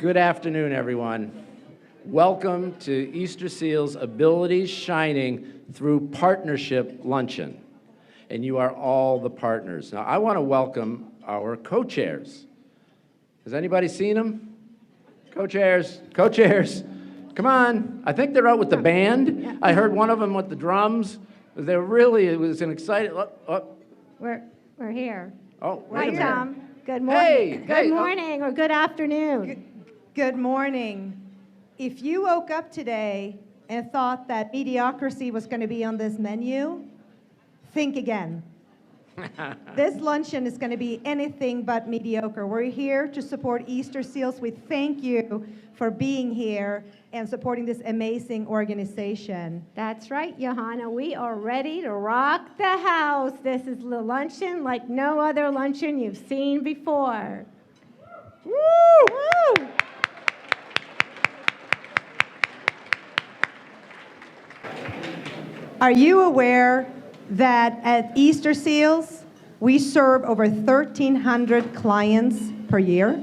Good afternoon, everyone. Welcome to Easter Seal's Abilities Shining Through Partnership Luncheon. And you are all the partners. Now, I want to welcome our co-chairs. Has anybody seen them? Co-chairs, co-chairs. Come on. I think they're out with the band. I heard one of them with the drums. They were really, it was an exciting... We're here. Oh, wait a minute. Hi, Tom. Good morning. Hey, good morning or good afternoon. Good morning. If you woke up today and thought that mediocrity was going to be on this menu, think again. This luncheon is going to be anything but mediocre. We're here to support Easter Seals. We thank you for being here and supporting this amazing organization. That's right, Johanna. We are ready to rock the house. This is the luncheon like no other luncheon you've seen before. Woo! Woo! Are you aware that at Easter Seals, we serve over 1,300 clients per year?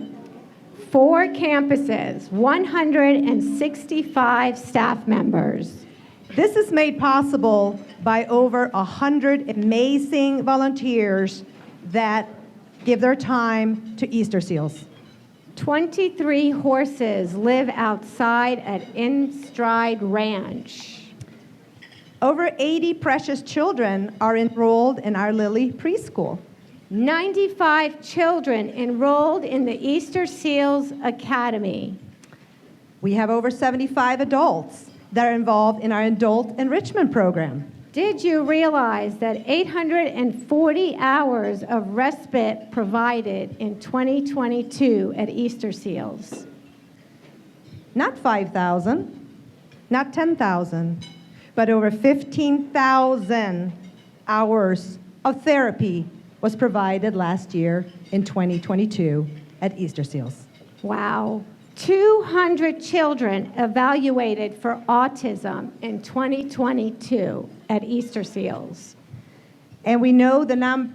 4 campuses, 165 staff members. This is made possible by over 100 amazing volunteers that give their time to Easter Seals. 23 horses live outside at In Stride Ranch. Over 80 precious children are enrolled in our Lily Preschool. 95 children enrolled in the Easter Seals Academy. We have over 75 adults that are involved in our adult enrichment program. Did you realize that 840 hours of respite provided in 2022 at Easter Seals? Not 5,000, not 10,000, but over 15,000 hours of therapy was provided last year in 2022 at Easter Seals. Wow. 200 children evaluated for autism in 2022 at Easter Seals. And we know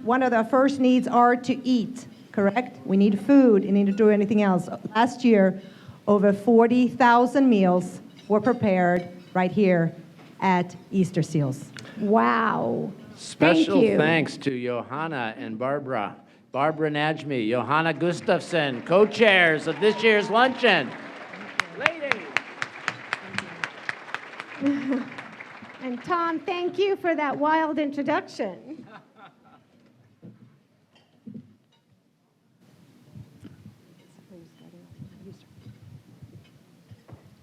one of the first needs are to eat, correct? We need food, and need to do anything else. Last year, over 40,000 meals were prepared right here at Easter Seals. Wow. Special Thank you. thanks to Johanna and Barbara Najmi, Johanna Gustafson, co-chairs of this year's luncheon. Ladies. And Tom, thank you for that wild introduction.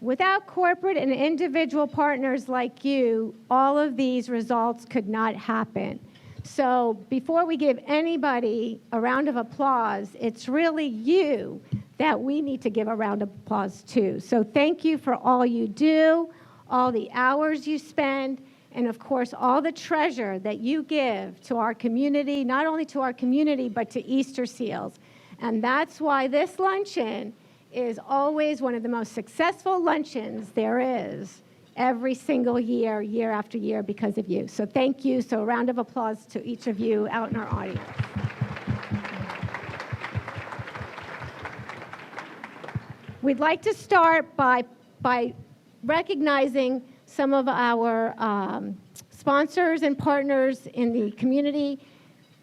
Without corporate and individual partners like you, all of these results could not happen. So before we give anybody a round of applause, it's really you that we need to give a round of applause to. So thank you for all you do, all the hours you spend, and of course, all the treasure that you give to our community, not only to our community, but to Easter Seals. And that's why this luncheon is always one of the most successful luncheons there is every single year, year after year, because of you. So thank you. So a round of applause to each of you out in our audience. We'd like to start by recognizing some of our sponsors and partners in the community.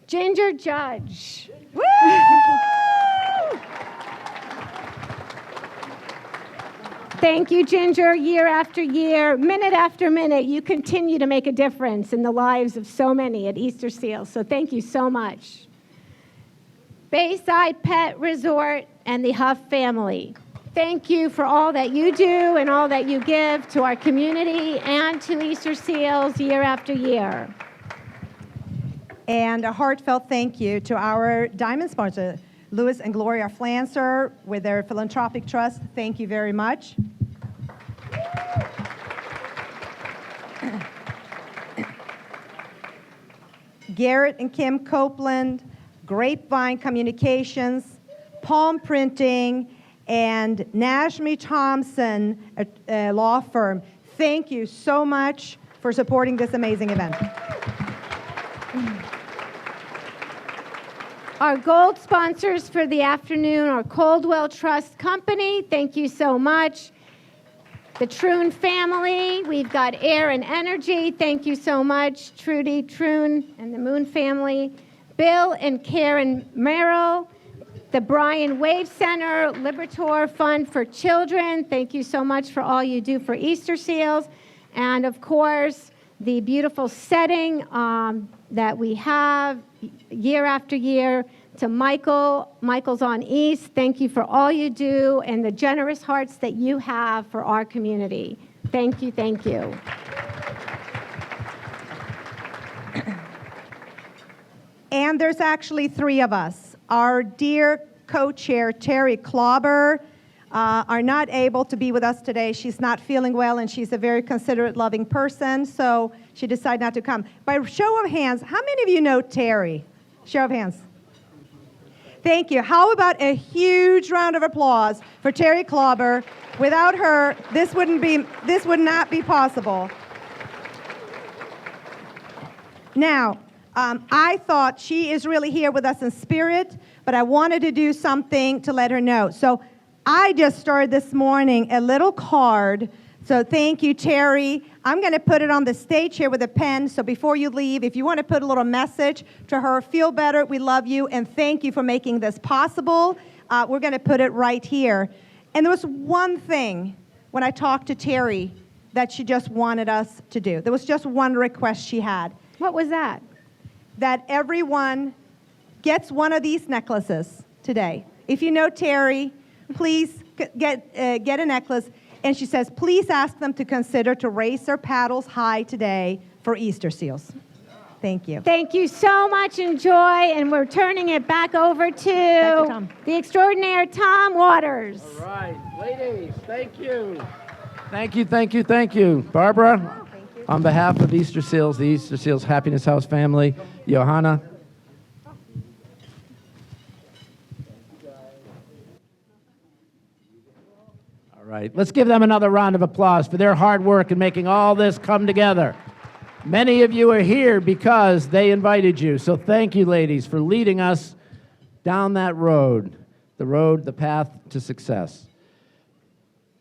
Ginger Judge. Woo! Thank you, Ginger. Year after year, minute after minute, you continue to make a difference in the lives of so many at Easter Seals. So thank you so much. Bayside Pet Resort and the Huff family. Thank you for all that you do and all that you give to our community and to Easter Seals year after year. And a heartfelt thank you to our diamond sponsor, Louis and Gloria Flancer, with their philanthropic trust. Thank you very much. Garrett and Kim Copeland, Grapevine Communications, Palm Printing, and Nashmi Thompson, a law firm. Thank you so much for supporting this amazing event. Our gold sponsors for the afternoon are Coldwell Trust Company. Thank you so much. The Troon family. We've got Air and Energy. Thank you so much. Trudy Troon and the Moon family. Bill and Karen Merrill. The Bryan Wave Center, Libertor Fund for Children. Thank you so much for all you do for Easter Seals. And of course, the beautiful setting that we have year after year. To Michael's on East, thank you for all you do and the generous hearts that you have for our community. Thank you, thank you. And there's actually three of us. Our dear co-chair, Terry Klauber, are not able to be with us today. She's not feeling well, and she's a very considerate, loving person, so she decided not to come. By show of hands, how many of you know Terry? Show of hands. Thank you. How about a huge round of applause for Terry Klauber? Without her, this would not be possible. Now, I thought she is really here with us in spirit, but I wanted to do something to let her know. So I just started this morning a little card. So thank you, Terry. I'm going to put it on the stage here with a pen. So before you leave, if you want to put a little message to her, feel better, we love you, and thank you for making this possible. We're going to put it right here. And there was one thing when I talked to Terry that she just wanted us to do. There was just one request she had. What was that? That everyone gets one of these necklaces today. If you know Terry, please get a necklace. And she says, please ask them to consider to raise their paddles high today for Easter Seals. Thank you. Thank you so much, Enjoy. And we're turning it back over to Tom. the extraordinaire Tom Waters. All right, ladies, thank you. Thank you, thank you, thank you. Barbara, on behalf of Easter Seals, the Easter Seals Happiness House family, Johanna. All right, let's give them another round of applause for their hard work in making all this come together. Many of you are here because they invited you, so thank you, ladies, for leading us down that road, the path to success.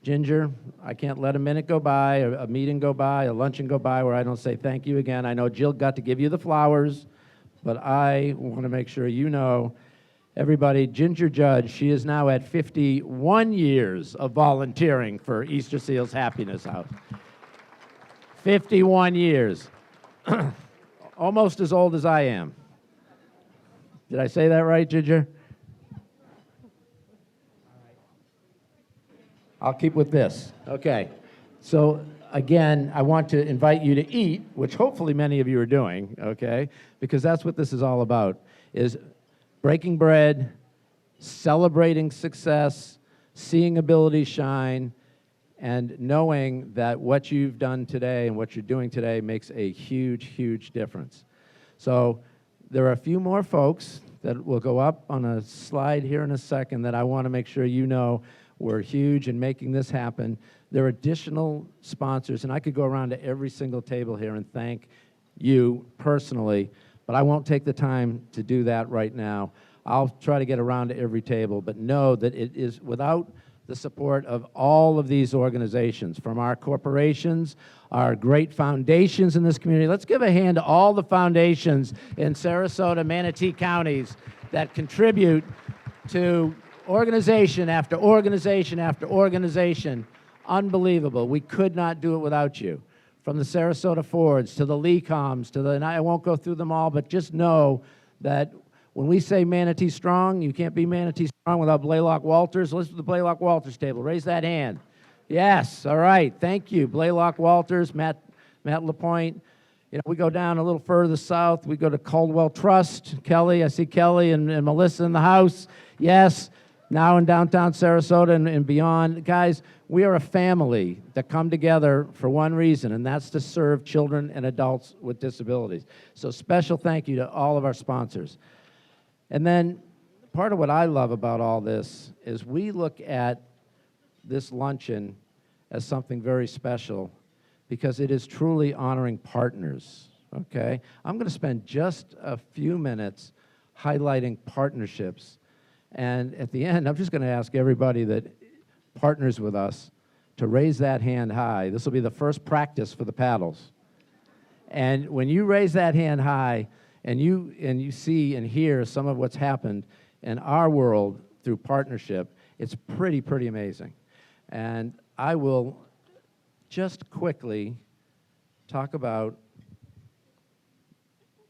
Ginger, I can't let a minute go by, a meeting go by, a luncheon go by where I don't say thank you again. I know Jill got to give you the flowers, but I want to make sure you know, everybody, Ginger Judge, she is now at 51 years of volunteering for Easter Seals Happiness House. 51 years. Almost as old as I am. Did I say that right, Ginger? I'll keep with this. Okay. So, again, I want to invite you to eat, which hopefully many of you are doing, okay? Because that's what this is all about, is breaking bread, celebrating success, seeing ability shine, and knowing that what you've done today and what you're doing today makes a huge, huge difference. So there are a few more folks that will go up on a slide here in a second that I want to make sure you know were huge in making this happen. There are additional sponsors, and I could go around to every single table here and thank you personally, but I won't take the time to do that right now. I'll try to get around to every table, but know that it is without the support of all of these organizations, from our corporations, our great foundations in this community. Let's give a hand to all the foundations in Sarasota, Manatee counties that contribute to organization after organization after organization. Unbelievable. We could not do it without you. From the Sarasota Fords to the Lecoms to the, and I won't go through them all, but just know that when we say Manatee Strong, you can't be Manatee Strong without Blaylock Walters. Listen to the Blaylock Walters table. Raise that hand. Yes, all right. Thank you. Blaylock Walters, Matt LaPointe. You know, we go down a little further south. We go to Coldwell Trust. Kelly, I see Kelly and Melissa in the house. Yes, now in downtown Sarasota and beyond. Guys, we are a family that come together for one reason, and that's to serve children and adults with disabilities. So special thank you to all of our sponsors. And then part of what I love about all this is we look at this luncheon as something very special because it is truly honoring partners, okay? I'm going to spend just a few minutes highlighting partnerships. And at the end, I'm just going to ask everybody that partners with us to raise that hand high. This will be the first practice for the paddles. And when you raise that hand high and you see and hear some of what's happened in our world through partnership, it's pretty amazing. And I will just quickly talk about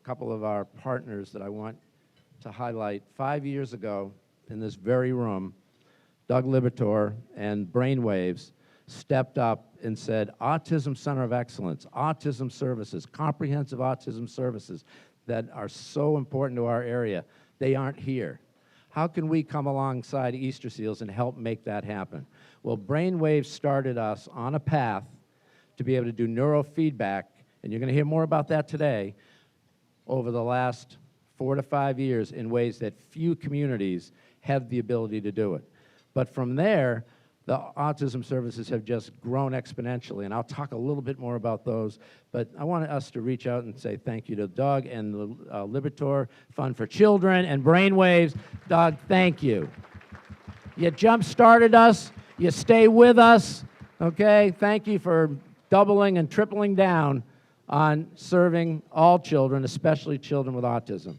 a couple of our partners that I want to highlight. 5 years ago, in this very room, Doug Libertor and Brainwaves stepped up and said, Autism Center of Excellence, autism services, comprehensive autism services that are so important to our area, they aren't here. How can we come alongside Easter Seals and help make that happen? Well, Brainwaves started us on a path to be able to do neurofeedback, and you're going to hear more about that today, over the last 4 to 5 years in ways that few communities have the ability to do it. But from there, the autism services have just grown exponentially, and I'll talk a little bit more about those, but I want us to reach out and say thank you to Doug and the Libertor Fund for Children and Brainwaves. Doug, thank you. You jump-started us, you stay with us, okay? Thank you for doubling and tripling down on serving all children, especially children with autism.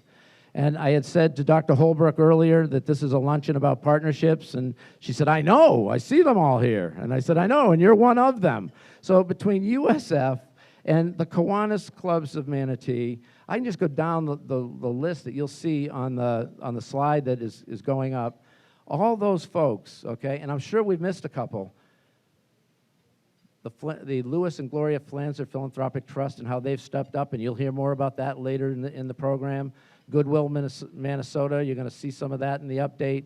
And I had said to Dr. Holbrook earlier that this is a luncheon about partnerships, and she said, I know, I see them all here. And I said, I know, and you're one of them. So between USF and the Kiwanis Clubs of Manatee, I can just go down the list that you'll see on the slide that is going up. All those folks, okay, and I'm sure we've missed a couple. The Lewis and Gloria Flanzer Philanthropic Trust and how they've stepped up, and you'll hear more about that later in the program. Goodwill, Minnesota, you're going to see some of that in the update.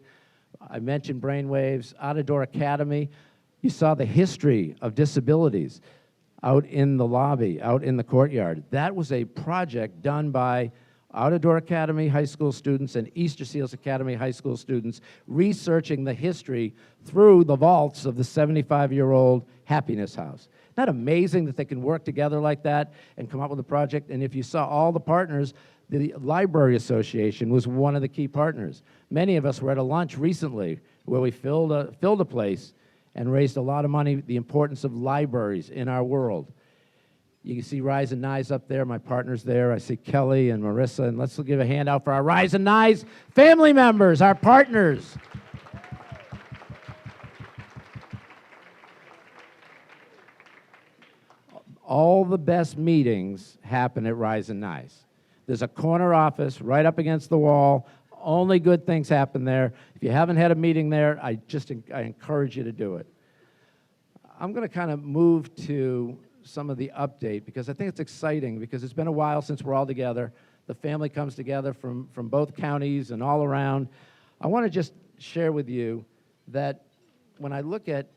I mentioned Brainwaves. Out-of-Door Academy, you saw the history of disabilities out in the lobby, out in the courtyard. That was a project done by Out-of-Door Academy high school students and Easter Seals Academy high school students researching the history through the vaults of the 75-year-old Happiness House. Isn't that amazing that they can work together like that and come up with a project? And if you saw all the partners, the Library Association was one of the key partners. Many of us were at a lunch recently where we filled a place and raised a lot of money, the importance of libraries in our world. You can see Rise and Nyes up there, my partners there. I see Kelly and Marissa, and let's give a hand out for our Rise and Nyes family members, our partners. All the best meetings happen at Rise and Nyes. There's a corner office right up against the wall. Only good things happen there. If you haven't had a meeting there, I encourage you to do it. I'm going to kind of move to some of the update because I think it's exciting because it's been a while since we're all together. The family comes together from both counties and all around. I want to just share with you that when I look at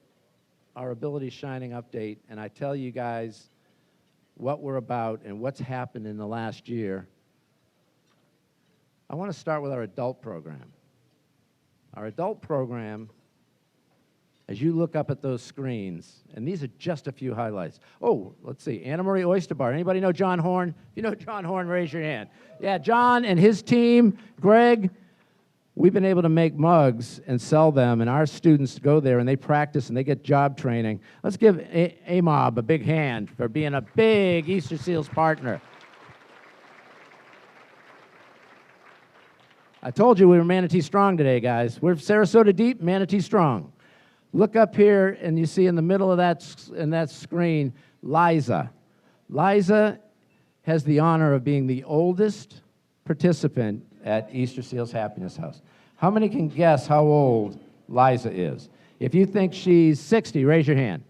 our Ability Shining update and I tell you guys what we're about and what's happened in the last year, I want to start with our adult program. Our adult program, as you look up at those screens, and these are just a few highlights. Oh, let's see, Anna Marie Oyster Bar. Anybody know John Horn? If you know John Horn, raise your hand. Yeah, John and his team, Greg, we've been able to make mugs and sell them, and our students go there and they practice and they get job training. Let's give AMOB a big hand for being a big Easter Seals partner. I told you we were Manatee Strong today, guys. We're Sarasota Deep, Manatee Strong. Look up here, and you see in the middle of that screen, Liza. Liza has the honor of being the oldest participant at Easter Seals Happiness House. How many can guess how old Liza is? If you think she's 60, raise your hand.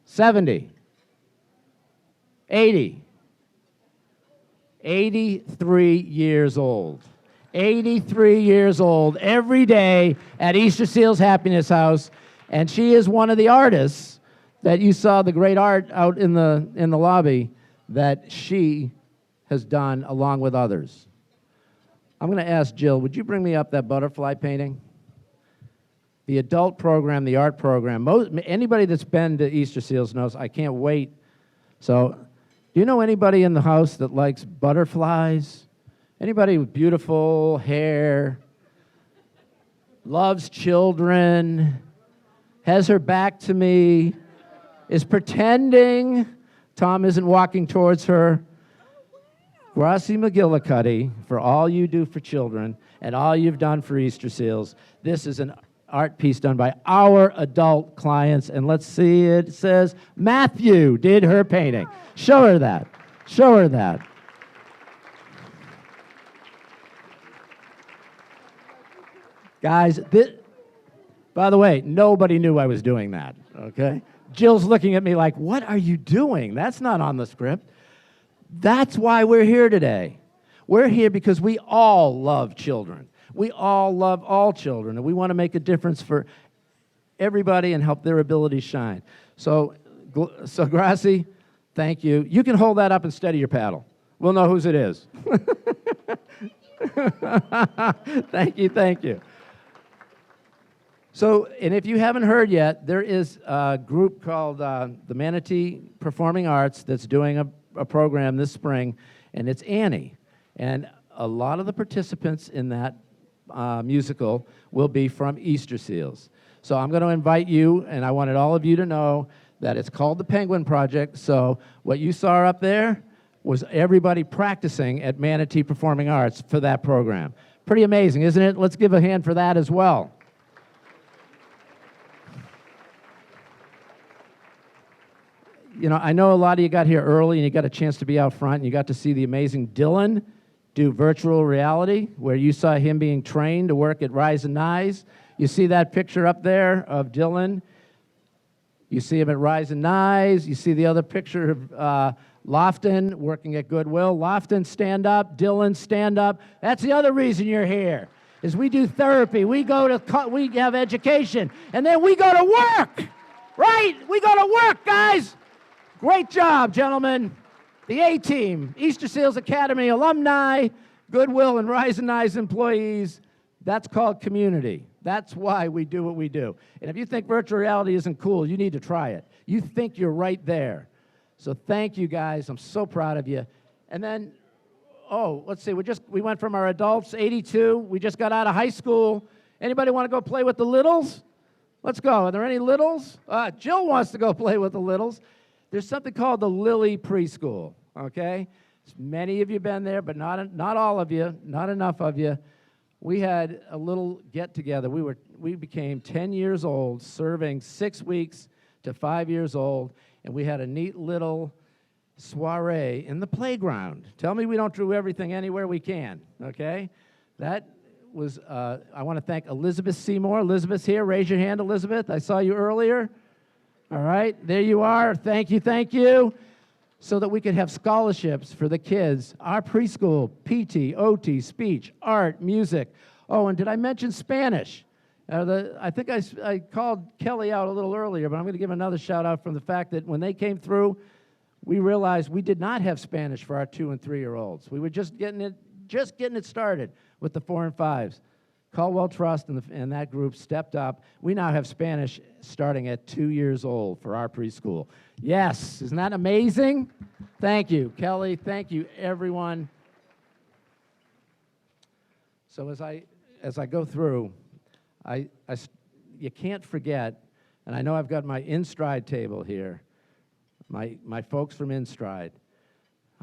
70. 80. 83 years old. 83 years old every day at Easter Seals Happiness House, and she is one of the artists that you saw the great art out in the lobby that she has done along with others. I'm going to ask Jill, would you bring me up that butterfly painting? The adult program, the art program, anybody that's been to Easter Seals knows I can't wait. So, do you know anybody in the house that likes butterflies Anybody with beautiful hair, loves children, has her back to me, is pretending Tom isn't walking towards her. Gracie McGillicuddy, for all you do for children and all you've done for Easter Seals. This is an art piece done by our adult clients, and let's see, it says Matthew did her painting. Show her that. Show her that. Guys, by the way, nobody knew I was doing that, okay? Jill's looking at me like, what are you doing? That's not on the script. That's why we're here today. We're here because we all love children. We all love all children, and we want to make a difference for everybody and help their abilities shine. So Gracie, thank you. You can hold that up and steady your paddle. We'll know whose it is. Thank you, thank you. So, and if you haven't heard yet, there is a group called the Manatee Performing Arts that's doing a program this spring, and it's Annie. And a lot of the participants in that musical will be from Easter Seals. So I'm going to invite you, and I wanted all of you to know that it's called the Penguin Project. So what you saw up there was everybody practicing at Manatee Performing Arts for that program. Pretty amazing, isn't it? Let's give a hand for that as well. You know, I know a lot of you got here early and you got a chance to be out front and you got to see the amazing Dylan do virtual reality, where you saw him being trained to work at Rise and Nyes. You see that picture up there of Dylan. You see him at Rise and Nyes. You see the other picture of Lofton working at Goodwill. Lofton, stand up. Dylan, stand up. That's the other reason you're here, is we do therapy. We have education, and then we go to work, right? We go to work, guys. Great job, gentlemen. The A-Team, Easter Seals Academy alumni, Goodwill and Rise and Nyes employees. That's called community. That's why we do what we do. And if you think virtual reality isn't cool, you need to try it. You think you're right there. So thank you, guys. I'm so proud of you. And then, let's see. We went from our adults, 82. We just got out of high school. Anybody want to go play with the littles? Let's go. Are there any littles? Jill wants to go play with the littles. There's something called the Lily Preschool, okay? Many of you have been there, but not all of you, not enough of you. We had a little get-together. We became 10 years old, serving 6 weeks to 5 years old, and we had a neat little soiree in the playground. Tell me we don't do everything anywhere we can, okay? That was, I want to thank Elizabeth Seymour. Elizabeth's here. Raise your hand, Elizabeth. I saw you earlier. All right, there you are. Thank you, thank you. So that we could have scholarships for the kids. Our preschool, PT, OT, speech, art, music. Oh, and did I mention Spanish? I think I called Kelly out a little earlier, but I'm going to give another shout out from the fact that when they came through, we realized we did not have Spanish for our 2- and 3-year-olds. We were just getting it started with the 4 and 5s. Caldwell Trust and that group stepped up. We now have Spanish starting at 2 years old for our preschool. Yes, isn't that amazing? Thank you, Kelly. Thank you, everyone. So as I go through, you can't forget, and I know I've got my InStride table here, my folks from InStride.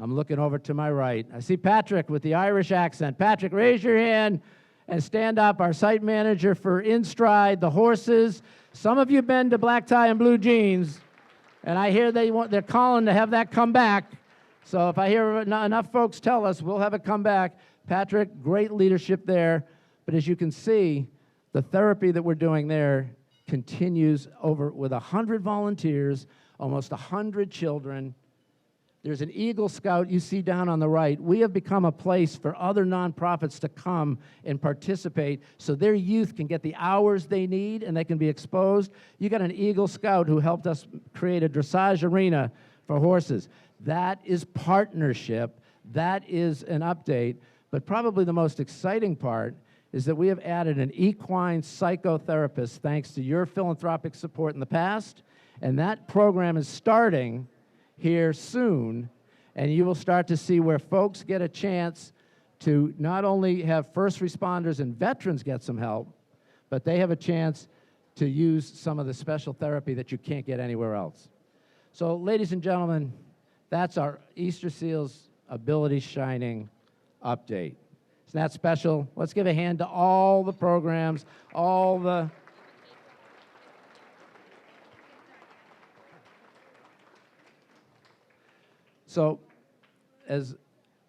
I'm looking over to my right. I see Patrick with the Irish accent. Patrick, raise your hand. And stand up, our site manager for InStride, the horses. Some of you have been to Black Tie and Blue Jeans, and I hear they're calling to have that come back. So if I hear enough folks tell us, we'll have it come back. Patrick, great leadership there. But as you can see, the therapy that we're doing there continues over with 100 volunteers, almost 100 children. There's an Eagle Scout you see down on the right. We have become a place for other nonprofits to come and participate so their youth can get the hours they need and they can be exposed. You got an Eagle Scout who helped us create a dressage arena for horses. That is partnership. That is an update. But probably the most exciting part is that we have added an equine psychotherapist thanks to your philanthropic support in the past. And that program is starting here soon, and you will start to see where folks get a chance to not only have first responders and veterans get some help, but they have a chance to use some of the special therapy that you can't get anywhere else. So, ladies and gentlemen, that's our Easter Seals Ability Shining update. Isn't that special? Let's give a hand to all the programs, all the... So, as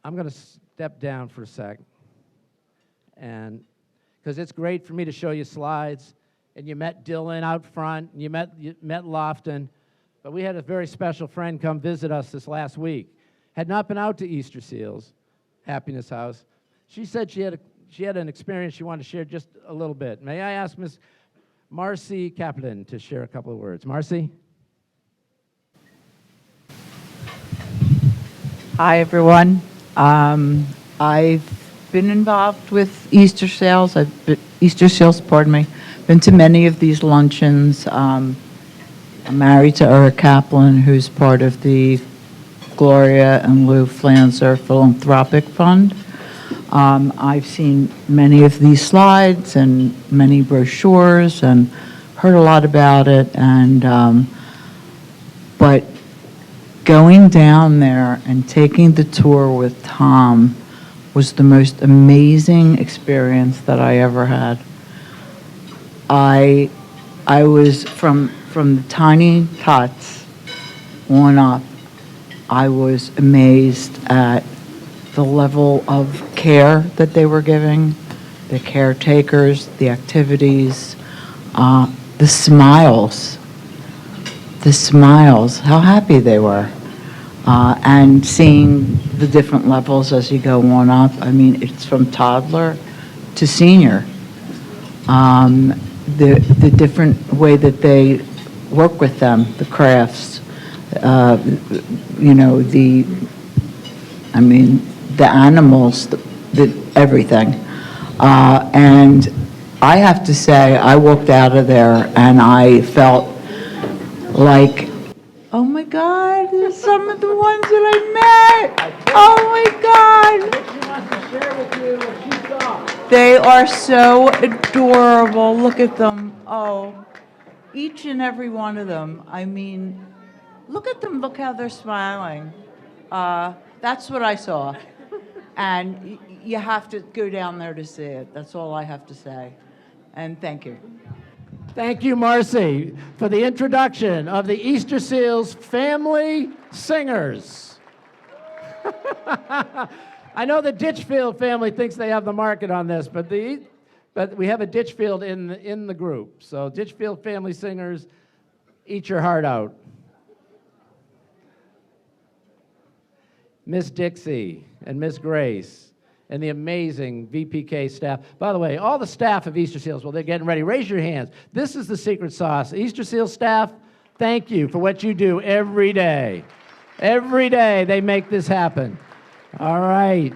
I'm going to step down for a sec, and because it's great for me to show you slides, and you met Dylan out front, and you met Lofton, but we had a very special friend come visit us this last week. Had not been out to Easter Seals, Happiness House. She said she had an experience she wanted to share just a little bit. May I ask Miss Marcy Kaplan to share a couple of words? Marcy? Hi, everyone. I've been involved with Easter Sales. Been to many of these luncheons. I'm married to Eric Kaplan, who's part of the Gloria and Lou Flanzer Philanthropic Fund. I've seen many of these slides and many brochures and heard a lot about it. But going down there and taking the tour with Tom was the most amazing experience that I ever had. I was from the tiny tots on up. I was amazed at the level of care that they were giving, the caretakers, the activities, the smiles, how happy they were. And seeing the different levels as you go on up. I mean, it's from toddler to senior. The different way that they work with them, the crafts, the animals, everything. And I have to say, I walked out of there and I felt like, oh my God, there's some of the ones that I met. Oh my God. She wants to share with you what she saw. They are so adorable. Look at them. Oh, each and every one of them. I mean, look at them. Look how they're smiling. That's what I saw. And you have to go down there to see it. That's all I have to say. And thank you. Thank you, Marcy, for the introduction of the Easter Seals Family Singers. I know the Ditchfield family thinks they have the market on this, but we have a Ditchfield in the group. So Ditchfield Family Singers, eat your heart out. Miss Dixie and Miss Grace and the amazing VPK staff. By the way, all the staff of Easter Seals, while they're getting ready, raise your hands. This is the secret sauce. Easter Seals staff, thank you for what you do every day. Every day they make this happen. All right.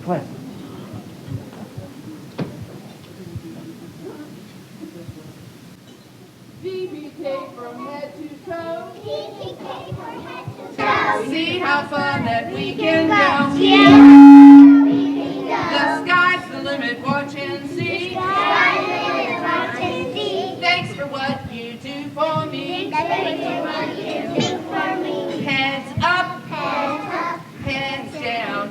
What? VPK from head to toe. VPK from head to toe. See how fun that we can go. The sky's the limit, watch and see. Thanks for what you do for me. Hands up, hands down.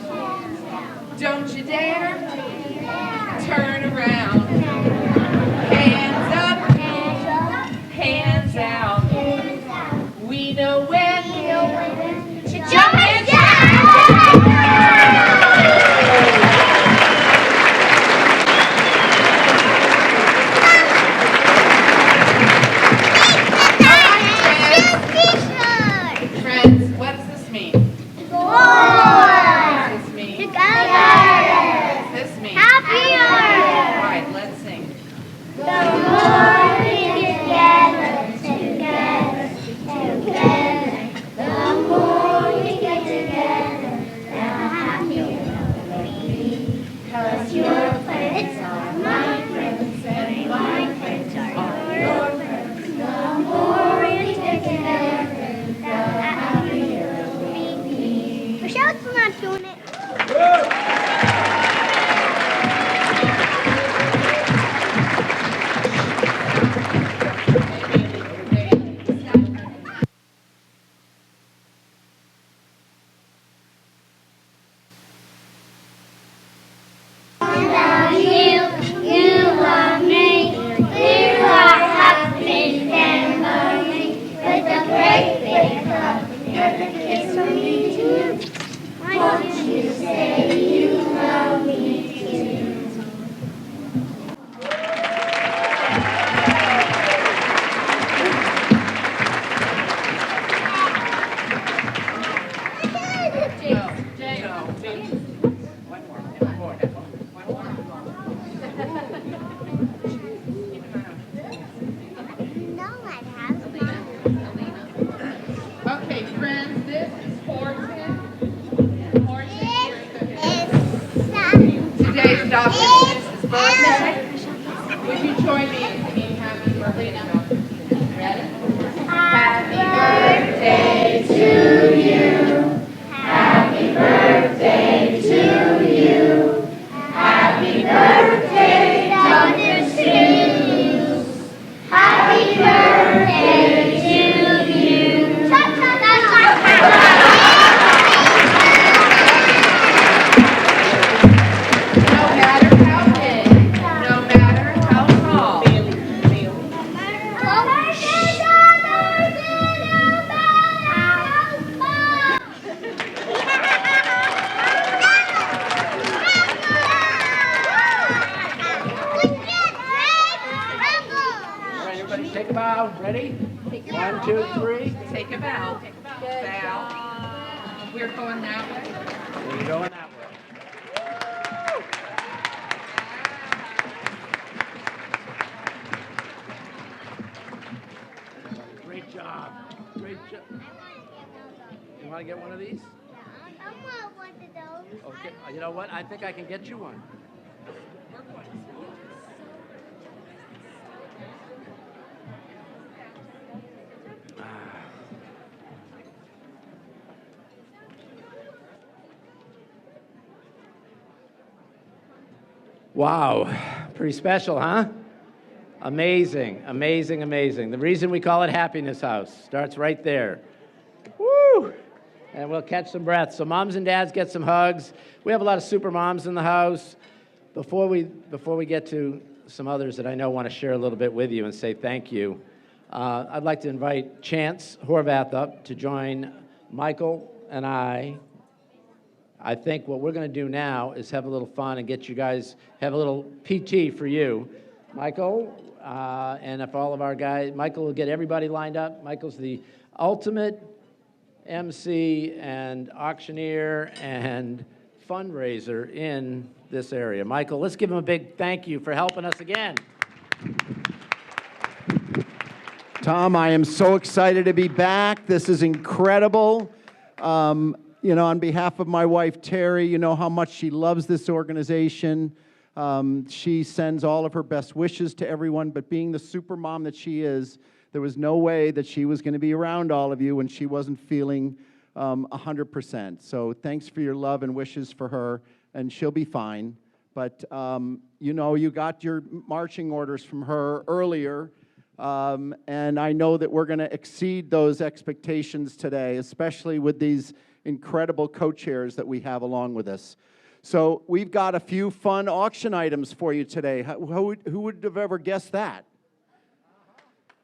Don't you dare turn around. Hands up, hands out. We know when to jump and Okay, friends, this is Horton. Today's Dr. Smith's birthday. Would you join me in singing happy birthday to Dr. Smith? Ready? Happy birthday to you. Happy birthday to you. Happy birthday, Dr. Smith. Happy birthday to you. No matter how big, no matter how tall. All right, everybody take a bow. Ready? 1, 2, 3. Take a bow. Bow. We're going that way. We're going that way. Great job. Great job. You want to get one of these? Okay. You know what? I think I can get you one. Wow, pretty special, huh? Amazing, amazing, amazing. The reason we call it Happiness House starts right there. Woo! And we'll catch some breath. So moms and dads get some hugs. We have a lot of super moms in the house. Before we get to some others that I know want to share a little bit with you and say thank you, I'd like to invite Chance Horvath up to join Michael and I. I think what we're going to do now is have a little fun and get you guys, have a little PT for you. Michael, and if all of our guys, Michael will get everybody lined up. Michael's the ultimate MC and auctioneer and fundraiser in this area. Michael, let's give him a big thank you for helping us again. Tom, I am so excited to be back. This is incredible. You know, on behalf of my wife, Terry, you know how much she loves this organization. She sends all of her best wishes to everyone, but being the super mom that she is, there was no way that she was going to be around all of you when she wasn't feeling 100%. So thanks for your love and wishes for her, and she'll be fine. But, you know, you got your marching orders from her earlier, and I know that we're going to exceed those expectations today, especially with these incredible co-chairs that we have along with us. So we've got a few fun auction items for you today. Who would have ever guessed that?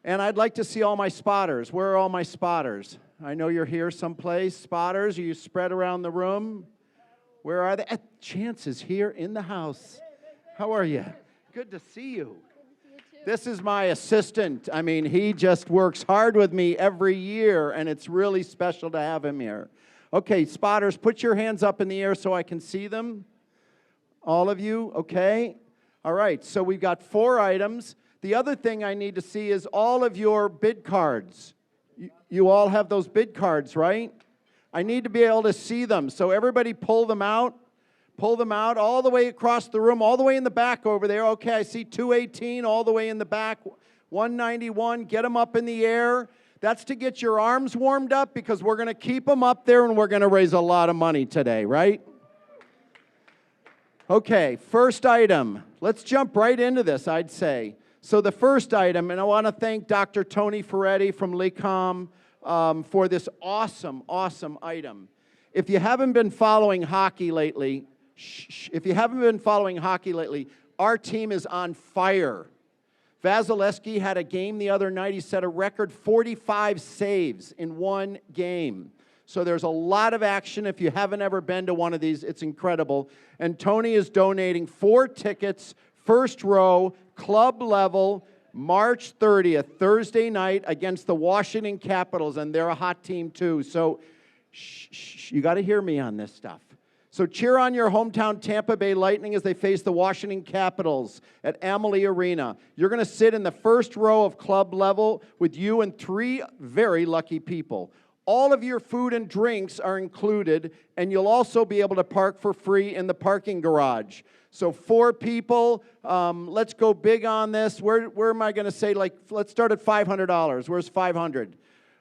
And I'd like to see all my spotters. Where are all my spotters? I know you're here someplace. Spotters, are you spread around the room? Where are they? Chance is here in the house. How are you? Good to see you. This is my assistant. I mean, he just works hard with me every year, and it's really special to have him here. Okay, spotters, put your hands up in the air so I can see them. All of you, okay? All right, so we've got 4 items. The other thing I need to see is all of your bid cards. You all have those bid cards, right? I need to be able to see them. So everybody pull them out. Pull them out all the way across the room, all the way in the back over there. Okay, I see 218 all the way in the back, 191. Get them up in the air. That's to get your arms warmed up because we're going to keep them up there and we're going to raise a lot of money today, right? Okay, first item. Let's jump right into this, I'd say. So the first item, and I want to thank Dr. Tony Ferretti from LECOM for this awesome, awesome item. If you haven't been following hockey lately, our team is on fire. Vasilevsky had a game the other night. He set a record 45 saves in one game. So there's a lot of action. If you haven't ever been to one of these, it's incredible. And Tony is donating 4 tickets, first row, club level, March 30th, Thursday night, against the Washington Capitals, and they're a hot team too. So you got to hear me on this stuff. So cheer on your hometown Tampa Bay Lightning as they face the Washington Capitals at Amalie Arena. You're going to sit in the first row of club level with you and 3 very lucky people. All of your food and drinks are included, and you'll also be able to park for free in the parking garage. So 4 people, let's go big on this. Where am I going to say, like, let's start at $500. Where's 500?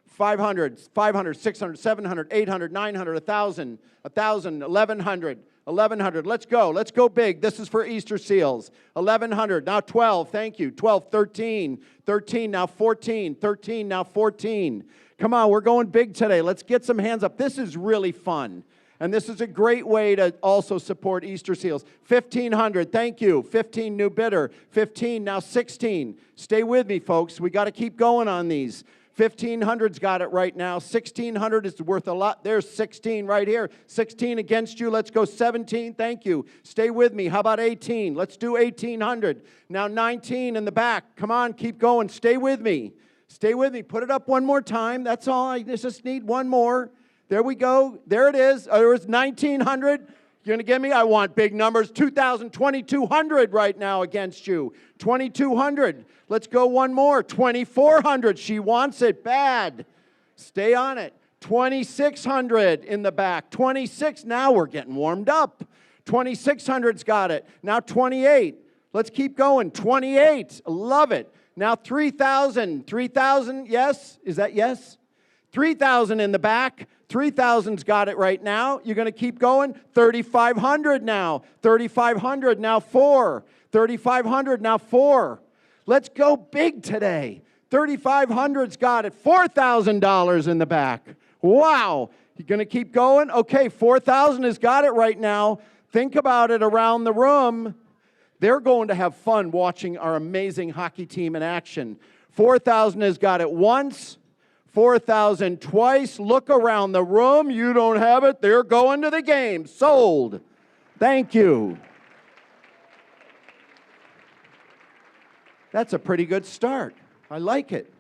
500, 500, 600, 700, 800, 900, 1,000, 1,000, 1,100, 1,100. Let's go. Let's go big. This is for Easter seals. 1,100. Now 12. Thank you. 12, 13. 13, now 14. 13, now 14. Come on, we're going big today. Let's get some hands up. This is really fun. And this is a great way to also support Easter seals. 1,500. Thank you. 15, new bidder. 15, now 16. Stay with me, folks. We got to keep going on these. 1,500's got it right now. 1,600 is worth a lot. There's 16 right here. 16 against you. Let's go 17. Thank you. Stay with me. How about 18? Let's do 1,800. Now 19 in the back. Come on, keep going. Stay with me. Stay with me. Put it up one more time. That's all. I just need one more. There we go. There it is. There was 1,900. You're going to give me? I want big numbers. 2,000, 2,200 right now against you. 2,200. Let's go one more. 2,400. She wants it bad. Stay on it. 2,600 in the back. 26. Now we're getting warmed up. 2,600's got it. Now 28. Let's keep going. 28. Love it. Now 3,000. 3,000. Yes? Is that yes? 3,000 in the back. 3,000's got it right now. You're going to keep going. 3,500 now. 3,500 now 4. 3,500 now 4. Let's go big today. 3,500's got it. $4,000 in the back. Wow. You're going to keep going? Okay, 4,000 has got it right now. Think about it around the room. They're going to have fun watching our amazing hockey team in action. 4,000 has got it once. 4,000 twice. Look around the room. You don't have it. They're going to the game. Sold. Thank you. That's a pretty good start. I like it.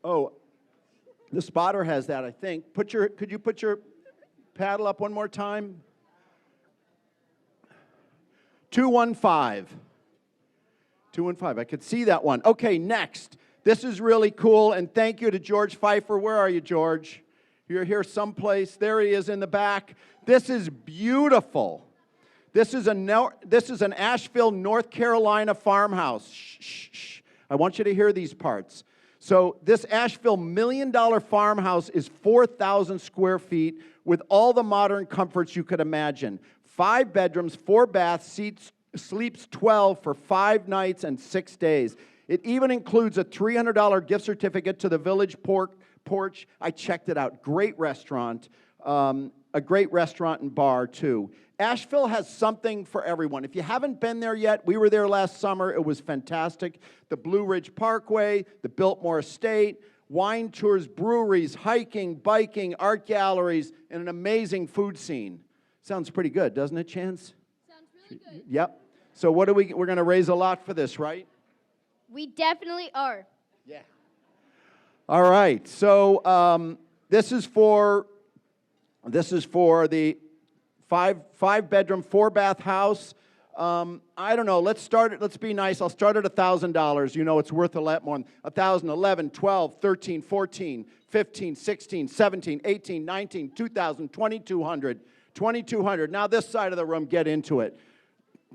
Oh, the spotter has that, I think. Could you put your paddle up one more time? 215. 215. I could see that one. Okay, next. This is really cool, and thank you to George Pfeiffer. Where are you, George? You're here someplace. There he is in the back. This is beautiful. This is an Asheville, North Carolina farmhouse. Shh, shh, shh. I want you to hear these parts. So this Asheville $1 million farmhouse is 4,000 square feet with all the modern comforts you could imagine. 5 bedrooms, 4 baths, sleeps 12 for 5 nights and 6 days. It even includes a $300 gift certificate to the Village Porch. I checked it out. Great restaurant. A great restaurant and bar, too. Asheville has something for everyone. If you haven't been there yet, we were there last summer. It was fantastic. The Blue Ridge Parkway, the Biltmore Estate, wine tours, breweries, hiking, biking, art galleries, and an amazing food scene. Sounds pretty good, doesn't it, Chance? Sounds really good. Yep. So what we're going to raise a lot for this, right? We definitely are. Yeah. All right. So this is for the five bedroom, 4 bath house. I don't know. Let's start it. Let's be nice. I'll start at $1,000. You know it's worth a lot more than 1,000, 11, 12, 13, 14, 15, 16, 17, 18, 19, 2,000, 2,200, 2,200. Now this side of the room, get into it.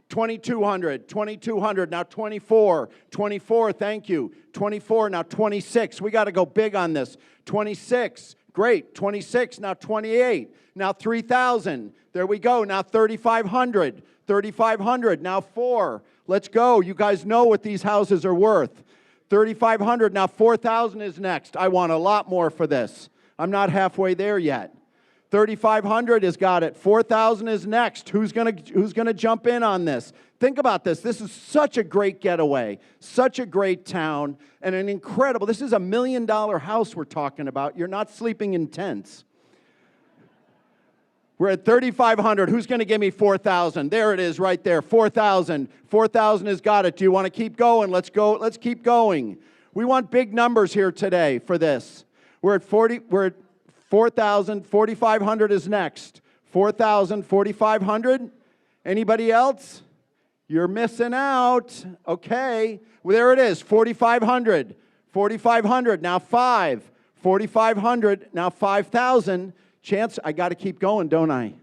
2,200, 2,200, now 24, 24, thank you. 24, now 26. We got to go big on this. 26, great. 26, now 28. Now 3,000. There we go. Now 3,500. 3,500. Now 4. Let's go. You guys know what these houses are worth. 3,500. Now 4,000 is next. I want a lot more for this. I'm not halfway there yet. 3,500 has got it. 4,000 is next. Who's gonna jump in on this? Think about this. This is such a great getaway, such a great town, and an incredible. This is $1 million house we're talking about. You're not sleeping in tents. We're at 3,500. Who's going to give me 4,000? There it is right there, 4,000. 4,000 has got it. Do you want to keep going? Let's go. Let's keep going. We want big numbers here today for this. We're at 4,000. 4,500 is next. 4,000, 4,500. Anybody else? You're missing out. Okay. Well, there it is, 4,500. 4,500, now 5. 4,500, now 5,000. Chance, I got to keep going, don't I?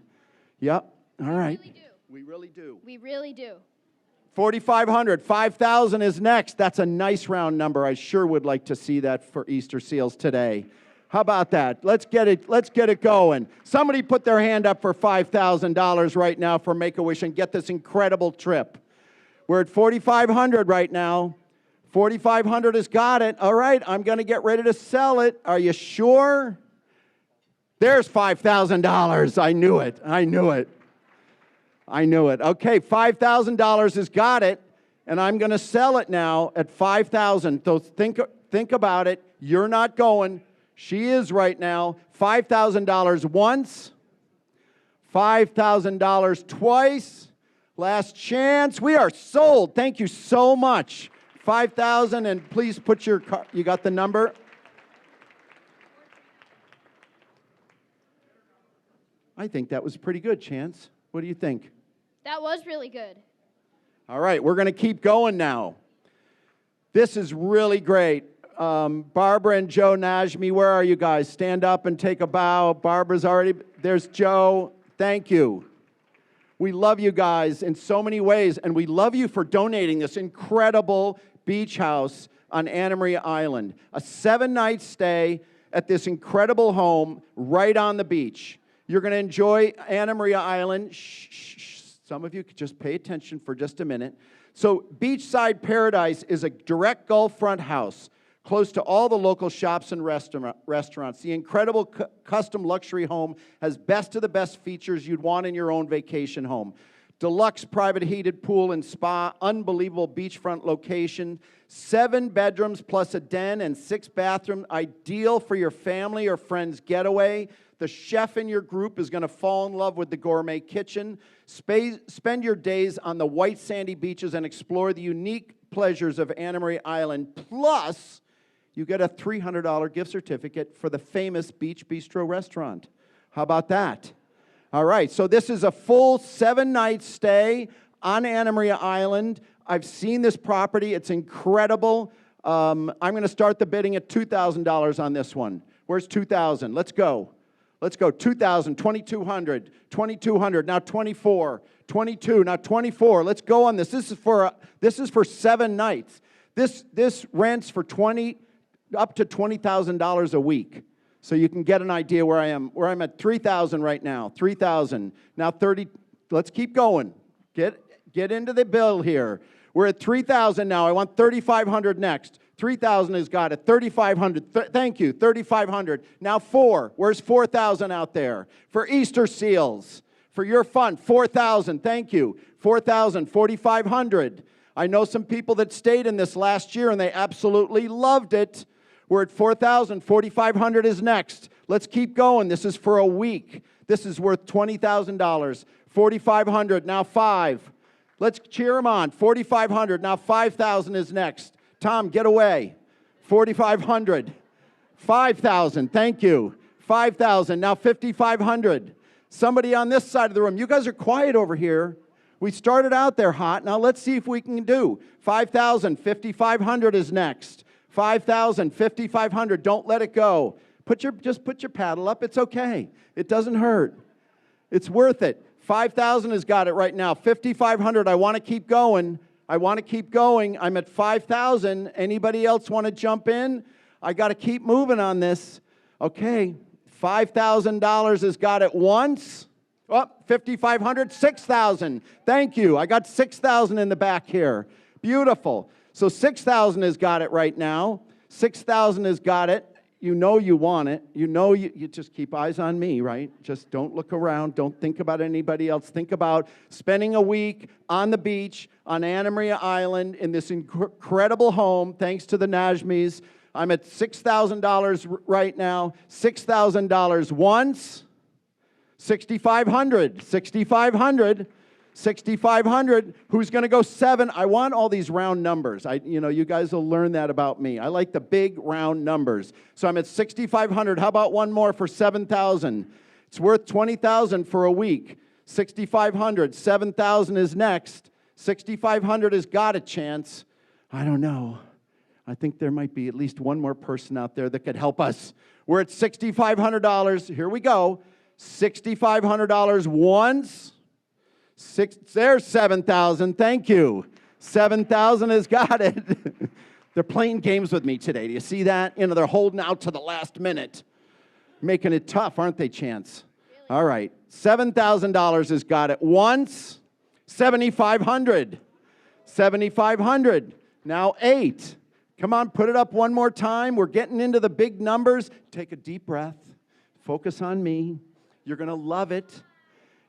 Yep, all right. We really do. We really do. 4,500, 5,000 is next. That's a nice round number. I sure would like to see that for Easter Seals today. How about that? Let's get it going. Somebody put their hand up for $5,000 right now for Make-A-Wish and get this incredible trip. We're at 4,500 right now. 4,500 has got it. All right, I'm going to get ready to sell it. Are you sure? There's $5,000. I knew it. I knew it. I knew it. Okay, $5,000 has got it, and I'm going to sell it now at $5,000. So think about it. You're not going. She is right now. $5,000 once. $5,000 twice. Last chance. We are sold. Thank you so much. 5,000, and please put your car. You got the number? I think that was pretty good, Chance. What do you think? That was really good. All right, we're going to keep going now. This is really great. Barbara and Joe Najmi, where are you guys? Stand up and take a bow. Barbara's already, there's Joe. Thank you. We love you guys in so many ways, and we love you for donating this incredible beach house on Anna Maria Island. A 7-night stay at this incredible home right on the beach. You're going to enjoy Anna Maria Island. Shh, shh, shh. Some of you could just pay attention for just a minute. So Beachside Paradise is a direct Gulf front house close to all the local shops and restaurants. The incredible custom luxury home has best of the best features you'd want in your own vacation home. Deluxe private heated pool and spa, unbelievable beachfront location, 7 bedrooms plus a den and 6 bathrooms, ideal for your family or friends getaway. The chef in your group is going to fall in love with the gourmet kitchen. Spend your days on the white sandy beaches and explore the unique pleasures of Anna Maria Island. Plus, you get a $300 gift certificate for the famous Beach Bistro restaurant. How about that? All right, so this is a full 7-night stay on Anna Maria Island. I've seen this property. It's incredible. I'm going to start the bidding at $2,000 on this one. Where's $2,000? Let's go. Let's go. $2,000, $2,200, $2,200, now $2,400, $2,200, now $2,400. Let's go on this. This is for 7 nights. This rents for up to $20,000 a week. So you can get an idea where I am. Where I'm at $3,000 right now. $3,000. Now $30,000. Let's keep going. Get into the bill here. We're at $3,000 now. I want $3,500 next. $3,000 has got it. $3,500. Thank you. $3,500. Now 4. Where's $4,000 out there? For Easter Seals. For your fun. $4,000. Thank you. $4,000. $4,500. I know some people that stayed in this last year and they absolutely loved it. We're at $4,000. $4,500 is next. Let's keep going. This is for a week. This is worth $20,000. $4,500. Now 5. Let's cheer them on. $4,500. Now $5,000 is next. Tom, get away. $4,500. $5,000. Thank you. $5,000. Now $5,500. Somebody on this side of the room. You guys are quiet over here. We started out there hot. Now let's see if we can do. $5,000. $5,500 is next. $5,000. $5,500. Don't let it go. Just put your paddle up. It's okay. It doesn't hurt. It's worth it. $5,000 has got it right now. $5,500. I want to keep going. I'm at $5,000. Anybody else want to jump in? I got to keep moving on this. Okay. $5,000 has got it once. Oh, $5,500. $6,000. Thank you. I got $6,000 in the back here. Beautiful. So $6,000 has got it right now. $6,000 has got it. You know you want it. You know you just keep eyes on me, right? Just don't look around. Don't think about anybody else. Think about spending a week on the beach on Anna Maria Island in this incredible home, thanks to the Najmis. I'm at $6,000 right now. $6,000 once. $6,500. $6,500. $6,500. Who's going to go 7? I want all these round numbers. You guys will learn that about me. I like the big round numbers. So I'm at $6,500. How about one more for $7,000? It's worth $20,000 for a week. $6,500. $7,000 is next. $6,500 has got a chance. I don't know. I think there might be at least one more person out there that could help us. We're at $6,500. Here we go. $6,500 once. There's 7,000. Thank you. 7,000 has got it. They're playing games with me today. Do you see that? You know, they're holding out to the last minute. Making it tough, aren't they, Chance? Really? All right. $7,000 has got it once. 7,500. 7,500. Now 8. Come on, put it up one more time. We're getting into the big numbers. Take a deep breath. Focus on me. You're going to love it.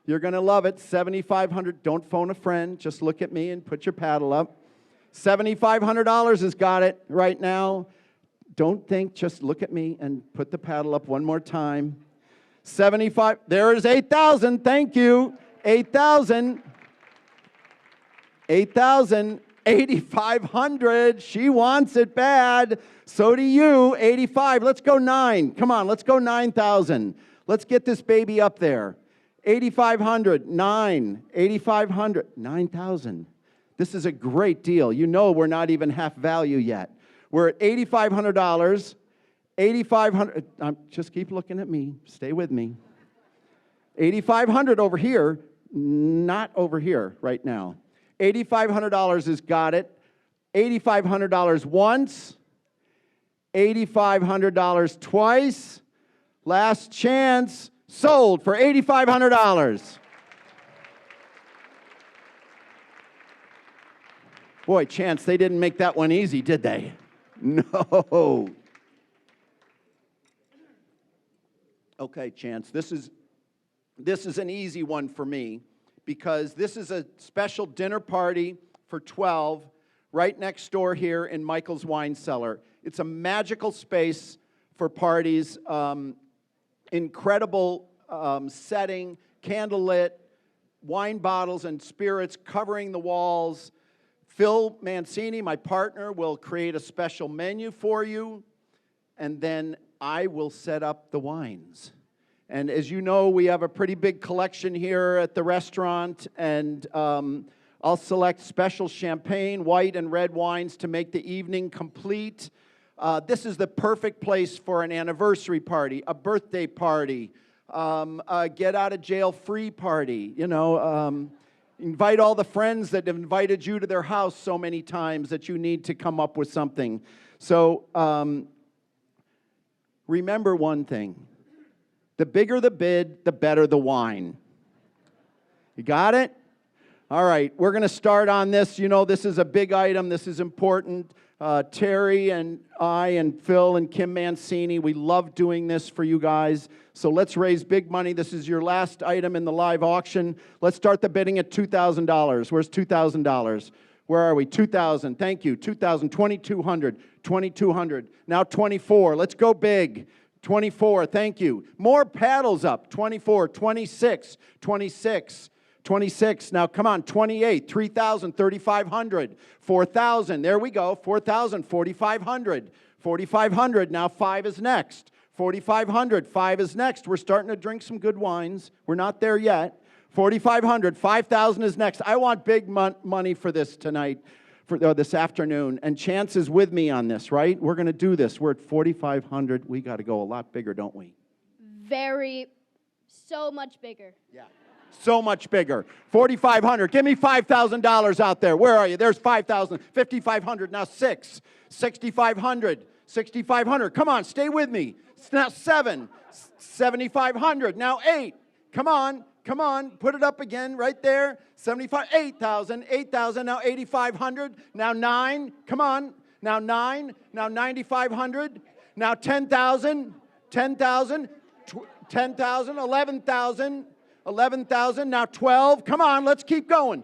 You're going to love it. 7,500. Don't phone a friend. Just look at me and put your paddle up. $7,500 has got it right now. Don't think. Just look at me and put the paddle up one more time. 75. There is 8,000. Thank you. 8,000. 8,000. 8,500. She wants it bad. So do you. 85. Let's go 9. Come on, let's go 9,000. Let's get this baby up there. 8,500. 9. 8,500. 9,000. This is a great deal. You know we're not even half value yet. We're at $8,500. 8,500. Just keep looking at me. Stay with me. 8,500 over here. Not over here right now. $8,500 has got it. $8,500 once. $8,500 twice. Last chance. Sold for $8,500. Boy, Chance, they didn't make that one easy, did they? No. Okay, Chance, this is an easy one for me, because this is a special dinner party for 12 right next door here in Michael's Wine Cellar. It's a magical space for parties, incredible setting, candlelit, wine bottles and spirits covering the walls. Phil Mancini, my partner, will create a special menu for you, and then I will set up the wines. And as you know, we have a pretty big collection here at the restaurant, and I'll select special champagne, white and red wines to make the evening complete. This is the perfect place for an anniversary party, a birthday party, a get out of jail free party, you know. Invite all the friends that have invited you to their house so many times that you need to come up with something. So remember one thing. The bigger the bid, the better the wine. You got it? All right, we're going to start on this. You know, this is a big item. This is important. Terry and I and Phil and Kim Mancini, we love doing this for you guys. So let's raise big money. This is your last item in the live auction. Let's start the bidding at $2,000. Where's $2,000? Where are we? 2,000. Thank you. 2,000. 2,200. 2,200. Now 24. Let's go big. 24. Thank you. More paddles up. 24. 26. 26. 26. Now, come on, 28, 3,000, 3,500, 4,000. There we go, 4,000, 4,500, 4,500. Now, 5 is next. 4,500, 5 is next. We're starting to drink some good wines. We're not there yet. 4,500, 5,000 is next. I want big money for this tonight, for this afternoon. And Chance is with me on this, right? We're going to do this. We're at 4,500. We got to go a lot bigger, don't we? So much bigger. Yeah. So much bigger. 4,500. Give me $5,000 out there. Where are you? There's 5,000. 5,500. Now 6. 6,500. 6,500. Come on, stay with me. It's now 7. 7,500. Now 8. Come on. Come on. Put it up again right there. 75. 8,000. 8,000. Now 8,500. Now 9. Come on. Now 9. Now 9,500. Now 10,000. 10,000. 10,000. 11,000. 11,000, now 12. Come on, let's keep going.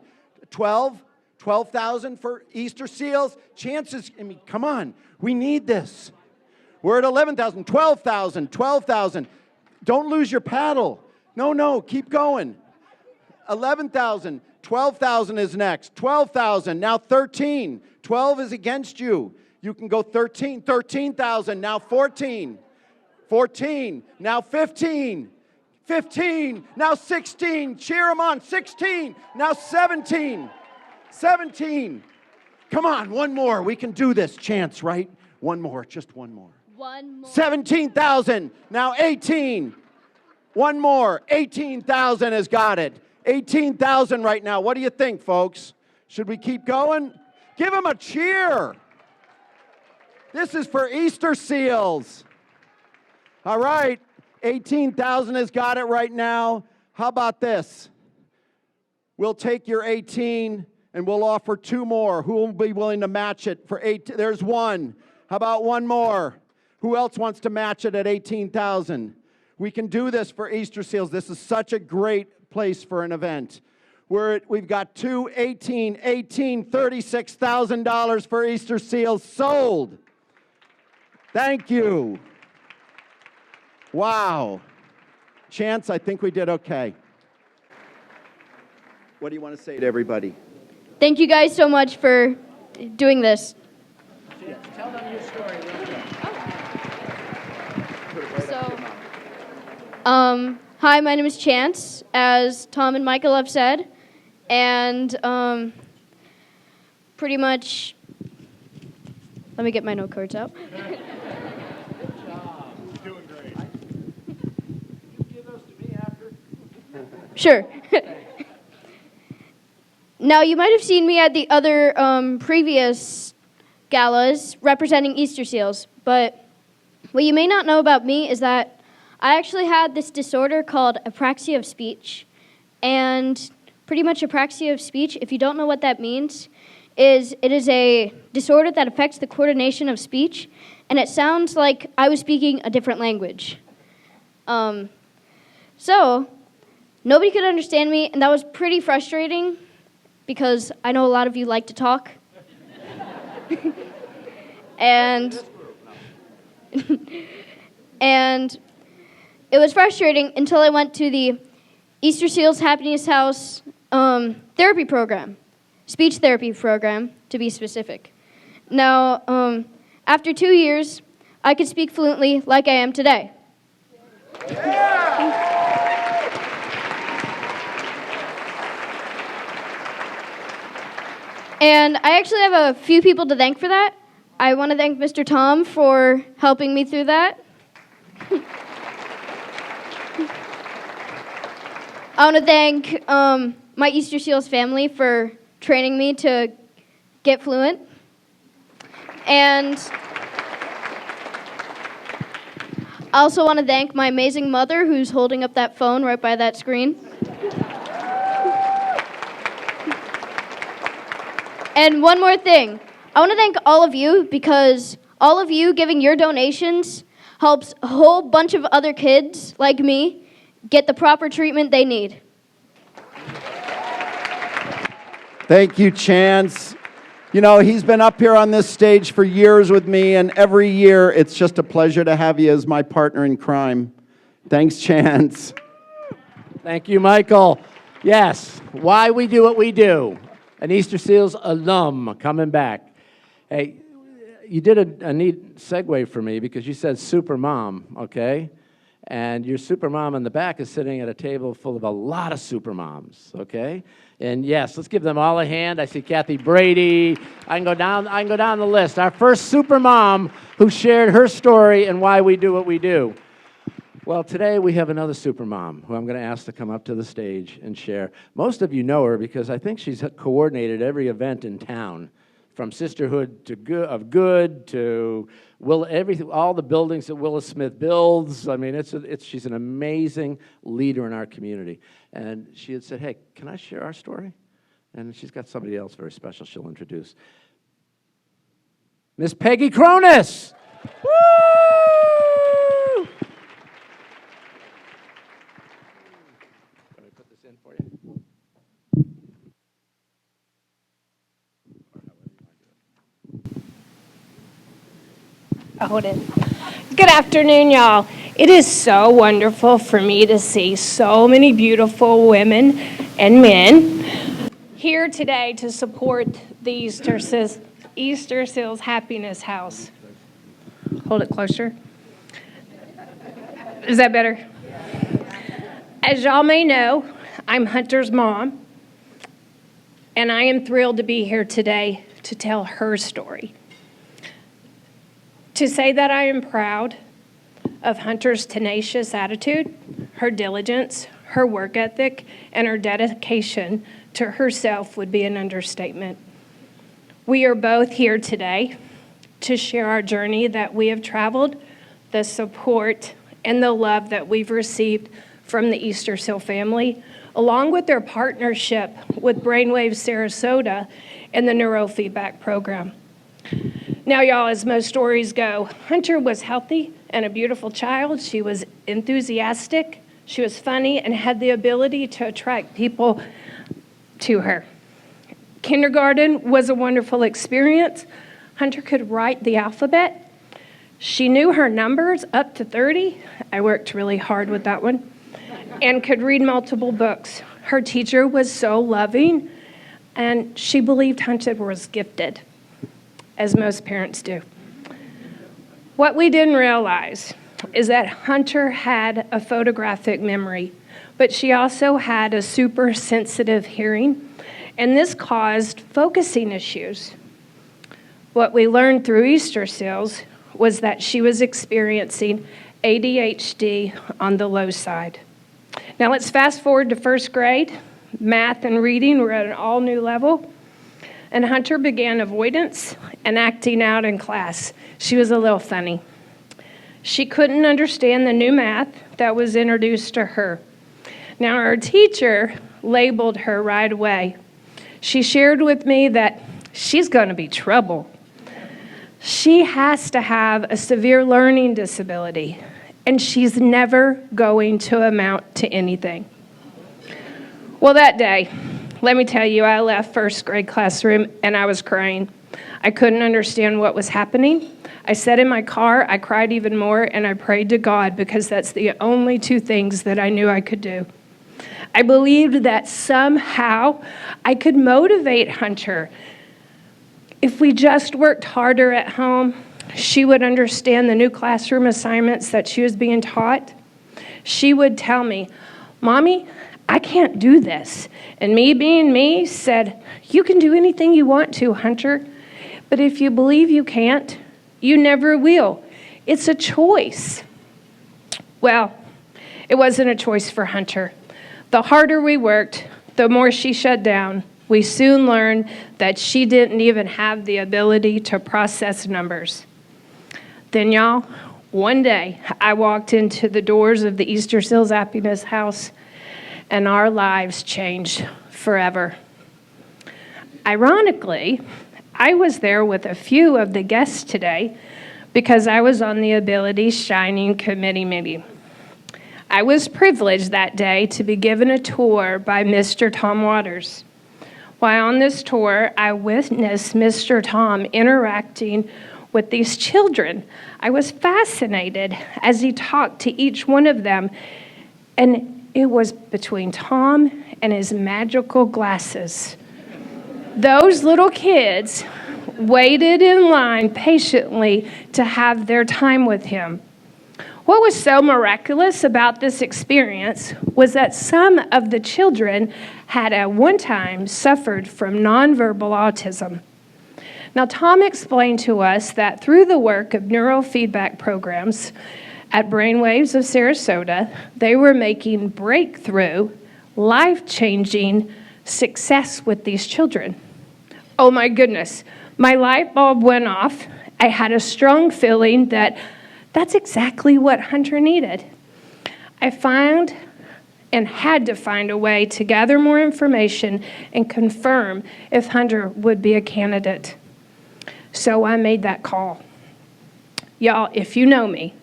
12, 12,000 for Easter seals. Chances, I mean, come on, we need this. We're at 11,000, 12,000, 12,000. Don't lose your paddle. No, keep going. 11,000, 12,000 is next. 12,000, now 13. 12 is against you. You can go 13, 13,000, now 14. 14, now 15. 15, now 16, cheer them on, 16, now 17, 17, Come on, one more. We can do this. Chance, right? One more, just one more. One more. 17,000, now 18. One more, 18,000 has got it. 18,000 right now. What do you think, folks? Should we keep going? Give them a cheer. This is for Easter Seals. All right, 18,000 has got it right now. How about this? We'll take your 18 and we'll offer 2 more. Who will be willing to match it for 8? There's one. How about one more? Who else wants to match it at 18,000? We can do this for Easter Seals. This is such a great place for an event. We've got 2, 18, $36,000 for Easter Seals sold. Thank you. Wow. Chance, I think we did okay. What do you want to say to everybody? Thank you guys so much for doing this. Tell them your story. Hi, my name is Chance, as Tom and Michael have said, and pretty much, let me get my note cards out. Good job. Doing great. You give those to me after? Sure. Now, you might have seen me at the other previous galas representing Easter Seals, but what you may not know about me is that I actually had this disorder called apraxia of speech. And pretty much apraxia of speech, if you don't know what that means, it is a disorder that affects the coordination of speech, and it sounds like I was speaking a different language. So nobody could understand me, and that was pretty frustrating because I know a lot of you like to talk. and it was frustrating until I went to the Easter Seals Happiness House therapy program, speech therapy program, to be specific. Now, after 2 years, I could speak fluently like I am today. And I actually have a few people to thank for that. I want to thank Mr. Tom for helping me through that. I want to thank my Easter Seals family for training me to get fluent. And I also want to thank my amazing mother who's holding up that phone right by that screen. And one more thing. I want to thank all of you because all of you giving your donations helps a whole bunch of other kids like me get the proper treatment they need. Thank you, Chance. You know, he's been up here on this stage for years with me, and every year it's just a pleasure to have you as my partner in crime. Thanks, Chance. Thank you, Michael. Yes, why we do what we do. An Easter Seals alum coming back. Hey, you did a neat segue for me because you said super mom, okay? And your super mom in the back is sitting at a table full of a lot of super moms, okay? And yes, let's give them all a hand. I see Kathy Brady. I can go down the list. Our first super mom who shared her story and why we do what we do. Well, today we have another super mom who I'm going to ask to come up to the stage and share. Most of you know her because I think she's coordinated every event in town, from Sisterhood of Good to everything, all the buildings that Willis Smith builds. I mean, she's an amazing leader in our community. And she had said, hey, can I share our story? And she's got somebody else very special she'll introduce. Miss Peggy Cronus. Woo! Let me put this in for you. Hold it. Good afternoon, y'all. It is so wonderful for me to see so many beautiful women and men here today to support the Easter Seals Happiness House. Hold it closer. Is that better? As y'all may know, I'm Hunter's mom, and I am thrilled to be here today to tell her story. To say that I am proud of Hunter's tenacious attitude, her diligence, her work ethic, and her dedication to herself would be an understatement. We are both here today to share our journey that we have traveled, the support and the love that we've received from the Easter Seal family, along with their partnership with Brainwave Sarasota and the Neurofeedback program. Now, y'all, as most stories go, Hunter was healthy and a beautiful child. She was enthusiastic, she was funny, and had the ability to attract people to her. Kindergarten was a wonderful experience. Hunter could write the alphabet. She knew her numbers up to 30. I worked really hard with that one. And could read multiple books. Her teacher was so loving, and she believed Hunter was gifted, as most parents do. What we didn't realize is that Hunter had a photographic memory, but she also had a super sensitive hearing, and this caused focusing issues. What we learned through Easter Seals was that she was experiencing ADHD on the low side. Now let's fast forward to first grade. Math and reading were at an all new level, and Hunter began avoidance and acting out in class. She was a little funny. She couldn't understand the new math that was introduced to her. Now our teacher labeled her right away. She shared with me that she's going to be trouble. She has to have a severe learning disability, and she's never going to amount to anything. Well, that day, let me tell you, I left first grade classroom and I was crying. I couldn't understand what was happening. I sat in my car, I cried even more, and I prayed to God because that's the only two things that I knew I could do. I believed that somehow I could motivate Hunter. If we just worked harder at home, she would understand the new classroom assignments that she was being taught. She would tell me, "Mommy, I can't do this." And me being me said, "You can do anything you want to, Hunter. But if you believe you can't, you never will. It's a choice." Well, it wasn't a choice for Hunter. The harder we worked, the more she shut down. We soon learned that she didn't even have the ability to process numbers. Then, y'all, one day I walked into the doors of the Easter Seals Happiness House, and our lives changed forever. Ironically, I was there with a few of the guests today because I was on the Ability Shining Committee meeting. I was privileged that day to be given a tour by Mr. Tom Waters. While on this tour, I witnessed Mr. Tom interacting with these children. I was fascinated as he talked to each one of them, and it was between Tom and his magical glasses. Those little kids waited in line patiently to have their time with him. What was so miraculous about this experience was that some of the children had at one time suffered from nonverbal autism. Now, Tom explained to us that through the work of neurofeedback programs at Brainwaves of Sarasota, they were making breakthrough, life-changing success with these children. Oh my goodness, my light bulb went off. I had a strong feeling that that's exactly what Hunter needed. I found and had to find a way to gather more information and confirm if Hunter would be a candidate. So I made that call. Y'all, if you know me,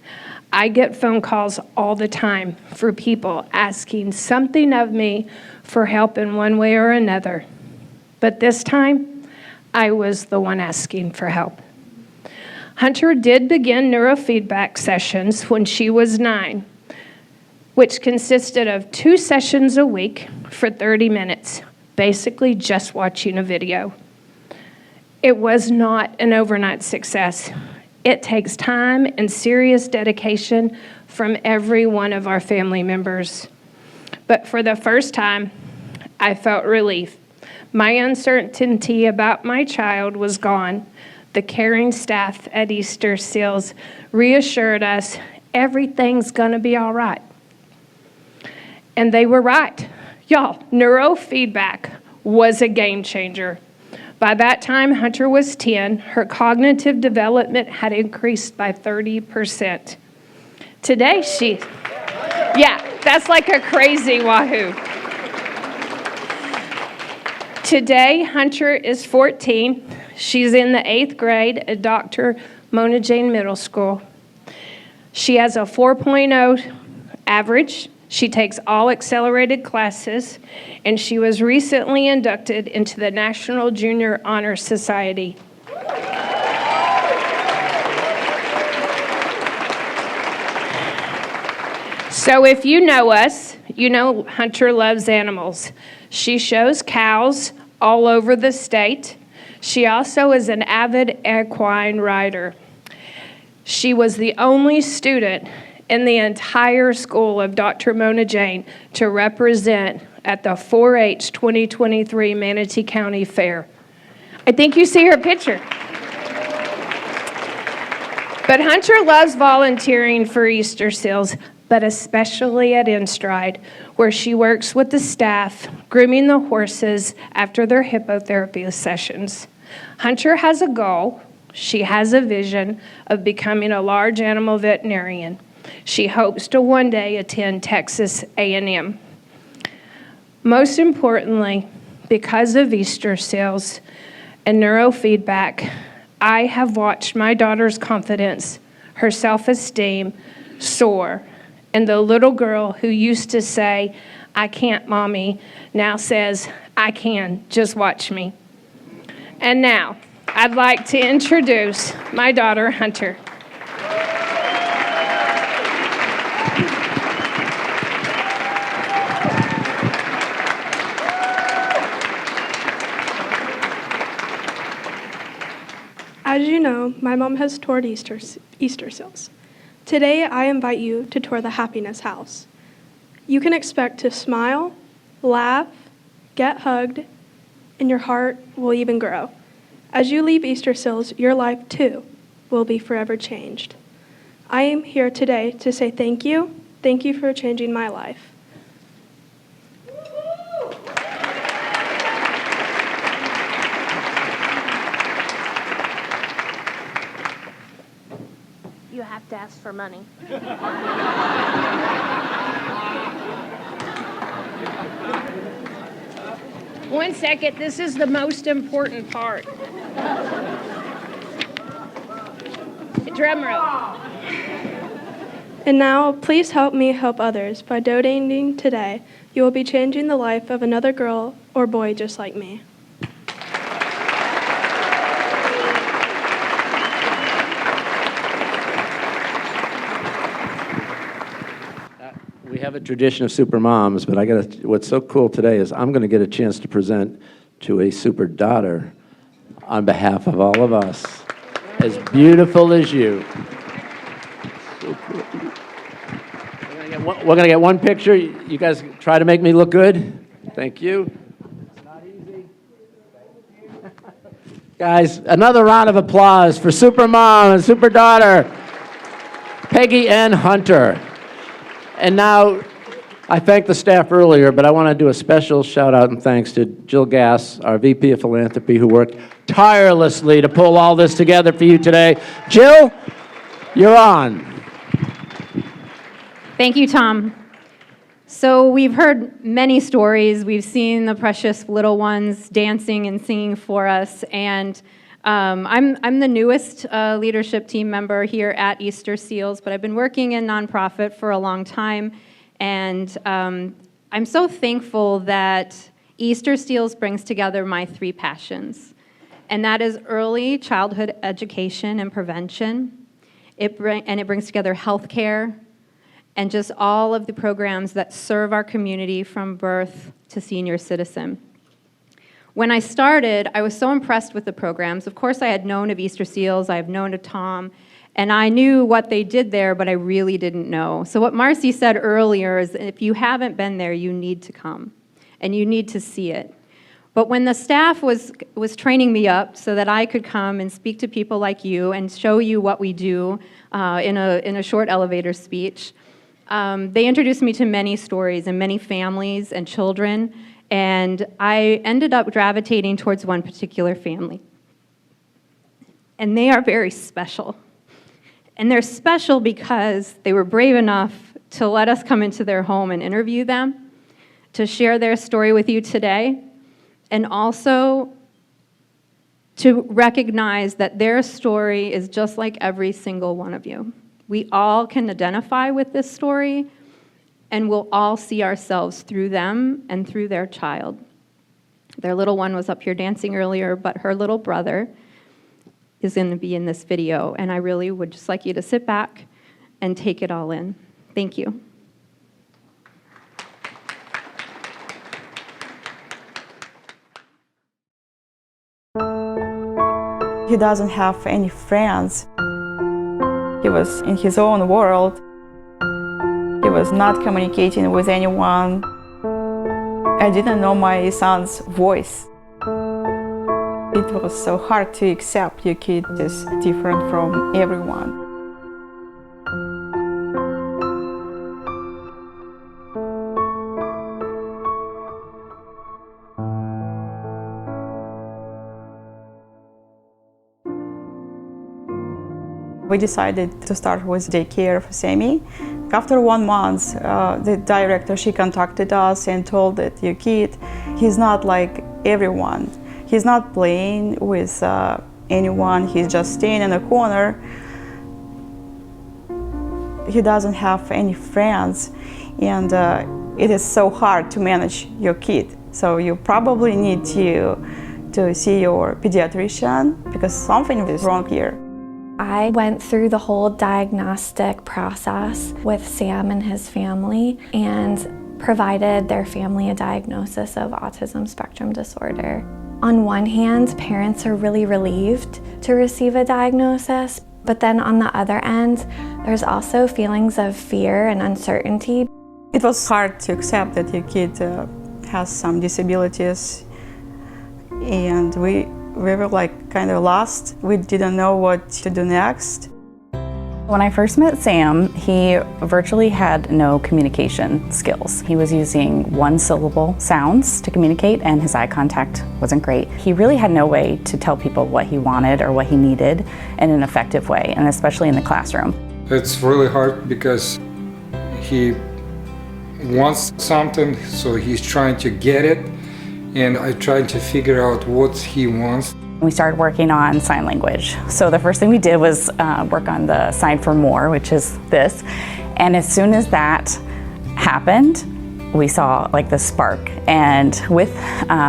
I get phone calls all the time for people asking something of me for help in one way or another. But this time, I was the one asking for help. Hunter did begin neurofeedback sessions when she was 9, which consisted of 2 sessions a week for 30 minutes, basically just watching a video. It was not an overnight success. It takes time and serious dedication from every one of our family members. But for the first time, I felt relief. My uncertainty about my child was gone. The caring staff at Easter Seals reassured us everything's gonna be all right. And they were right. Y'all, neurofeedback was a game changer. By that time, Hunter was 10. Her cognitive development had increased by 30%. Today, that's like a crazy wahoo. Today, Hunter is 14. She's in the 8th grade at Dr. Mona Jane Middle School. She has a 4.0 average. She takes all accelerated classes, and she was recently inducted into the National Junior Honor Society. So if you know us, you know Hunter loves animals. She shows cows all over the state. She also is an avid equine rider. She was the only student in the entire school of Dr. Mona Jane to represent at the 4-H 2023 Manatee County Fair. I think you see her picture. But Hunter loves volunteering for Easter Seals, but especially at InStride, where she works with the staff, grooming the horses after their hippotherapy sessions. Hunter has a goal. She has a vision of becoming a large animal veterinarian. She hopes to one day attend Texas A&M. Most importantly, because of Easter Seals and neurofeedback, I have watched my daughter's confidence, her self-esteem soar. And the little girl who used to say, "I can't, Mommy," now says, "I can, just watch me." And now, I'd like to introduce my daughter, Hunter. As you know, my mom has toured Easter Seals. Today, I invite you to tour the Happiness House. You can expect to smile, laugh, get hugged, and your heart will even grow. As you leave Easter Seals, your life, too, will be forever changed. I am here today to say thank you. Thank you for changing my life. You have to ask for money. One second, this is the most important part. Drum roll. And now, please help me help others. By donating today, you will be changing the life of another girl or boy just like me. We have a tradition of super moms, but what's so cool today is I'm going to get a chance to present to a super daughter on behalf of all of us, as beautiful as you. So cool. We're going to get one picture. You guys try to make me look good. Thank you. It's not easy. Guys, another round of applause for super mom and super daughter, Peggy N. Hunter. And now, I thanked the staff earlier, but I want to do a special shout out and thanks to Jill Gass, our VP of Philanthropy, who worked tirelessly to pull all this together for you today. Jill, you're on. Thank you, Tom. So we've heard many stories. We've seen the precious little ones dancing and singing for us, and I'm the newest leadership team member here at Easter Seals, but I've been working in nonprofit for a long time, and I'm so thankful that Easter Seals brings together my three passions, and that is early childhood education and prevention. It brings together healthcare and just all of the programs that serve our community from birth to senior citizen. When I started, I was so impressed with the programs. Of course, I had known of Easter Seals, I have known of Tom, and I knew what they did there, but I really didn't know. So what Marcy said earlier is if you haven't been there, you need to come, and you need to see it. But when the staff was training me up so that I could come and speak to people like you and show you what we do in a short elevator speech, they introduced me to many stories and many families and children, and I ended up gravitating towards one particular family. And they are very special. And they're special because they were brave enough to let us come into their home and interview them, to share their story with you today, and also to recognize that their story is just like every single one of you. We all can identify with this story, and we'll all see ourselves through them and through their child. Their little one was up here dancing earlier, but her little brother is going to be in this video, and I really would just like you to sit back and take it all in. Thank you. He doesn't have any friends. He was in his own world. He was not communicating with anyone. I didn't know my son's voice. It was so hard to accept your kid is different from everyone. We decided to start with daycare for Sammy. After 1 month, the director, she contacted us and told that your kid, he's not like everyone. He's not playing with anyone, he's just staying in a corner. He doesn't have any friends, and it is so hard to manage your kid. So you probably need to see your pediatrician because something is wrong here. I went through the whole diagnostic process with Sam and his family and provided their family a diagnosis of autism spectrum disorder. On one hand, parents are really relieved to receive a diagnosis, but then on the other end, there's also feelings of fear and uncertainty. It was hard to accept that your kid has some disabilities, and we were like kind of lost. We didn't know what to do next. When I first met Sam, he virtually had no communication skills. He was using one-syllable sounds to communicate, and his eye contact wasn't great. He really had no way to tell people what he wanted or what he needed in an effective way, and especially in the classroom. It's really hard because he wants something, so he's trying to get it, and I tried to figure out what he wants. We started working on sign language. So the first thing we did was work on the sign for more, which is this. And as soon as that happened, we saw like the spark. And with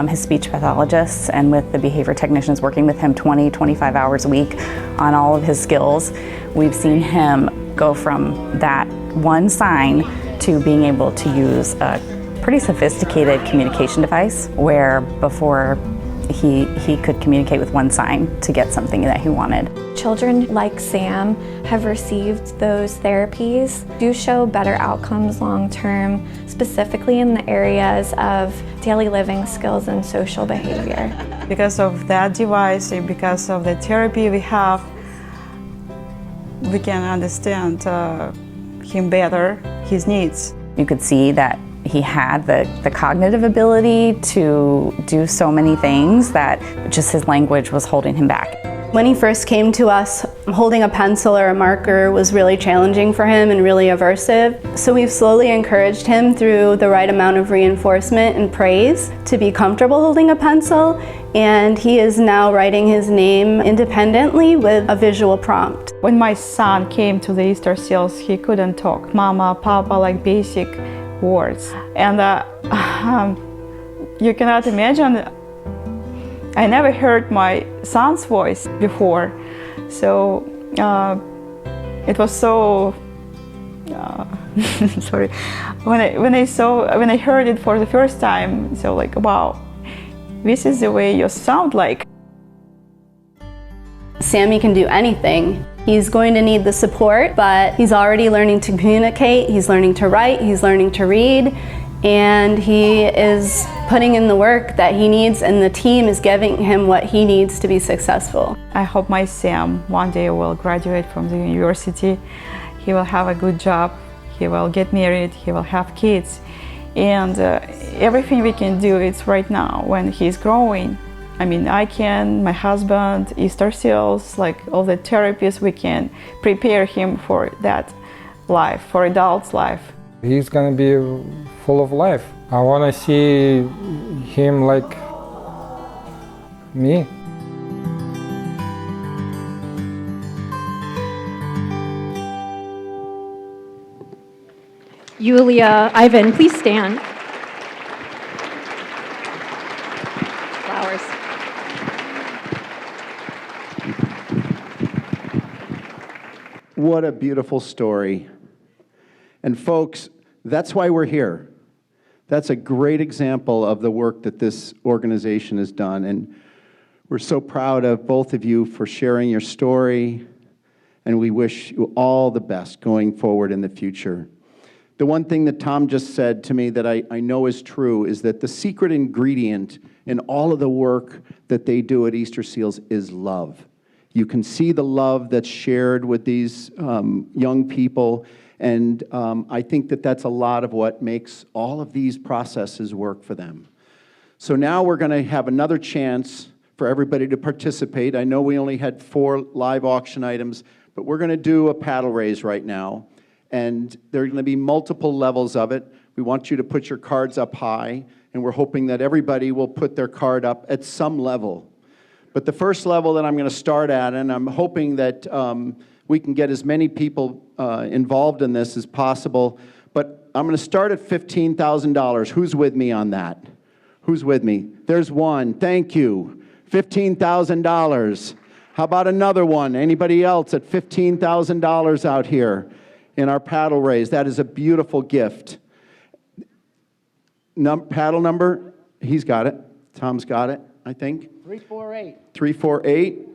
his speech pathologists and with the behavior technicians working with him 20, 25 hours a week on all of his skills, we've seen him go from that one sign to being able to use a pretty sophisticated communication device where before he could communicate with one sign to get something that he wanted. Children like Sam have received those therapies, do show better outcomes long term, specifically in the areas of daily living skills and social behavior. Because of that device and because of the therapy we have, we can understand him better, his needs. You could see that he had the cognitive ability to do so many things that just his language was holding him back. When he first came to us, holding a pencil or a marker was really challenging for him and really aversive. So we've slowly encouraged him through the right amount of reinforcement and praise to be comfortable holding a pencil, and he is now writing his name independently with a visual prompt. When my son came to the Easter Seals, he couldn't talk mama, papa, like basic words. And you cannot imagine, I never heard my son's voice before. So it was so, sorry, when I heard it for the first time, so like, wow, this is the way you sound like. Sammy can do anything. He's going to need the support, but he's already learning to communicate, he's learning to write, he's learning to read, and he is putting in the work that he needs, and the team is giving him what he needs to be successful. I hope my Sam one day will graduate from the university. He will have a good job, he will get married, he will have kids, and everything we can do is right now when he's growing. I mean, I can, my husband, Easter Seals, like all the therapists, we can prepare him for that life, for adult's life. He's gonna be full of life. I wanna see him like me. Yulia, Ivan, please stand. Flowers. What a beautiful story. And folks, that's why we're here. That's a great example of the work that this organization has done. And we're so proud of both of you for sharing your story. And we wish you all the best going forward in the future. The one thing that Tom just said to me that I know is true is that the secret ingredient in all of the work that they do at Easter Seals is love. You can see the love that's shared with these young people, and I think that that's a lot of what makes all of these processes work for them. So now we're going to have another chance for everybody to participate. I know we only had 4 live auction items, but we're going to do a paddle raise right now. And there are going to be multiple levels of it. We want you to put your cards up high, and we're hoping that everybody will put their card up at some level. But the first level that I'm going to start at, and I'm hoping that we can get as many people involved in this as possible, but I'm going to start at $15,000. Who's with me on that? Who's with me? There's one. Thank you. $15,000. How about another one? Anybody else at $15,000 out here in our paddle raise? That is a beautiful gift. Paddle number? He's got it. Tom's got it, I think. 348. 348.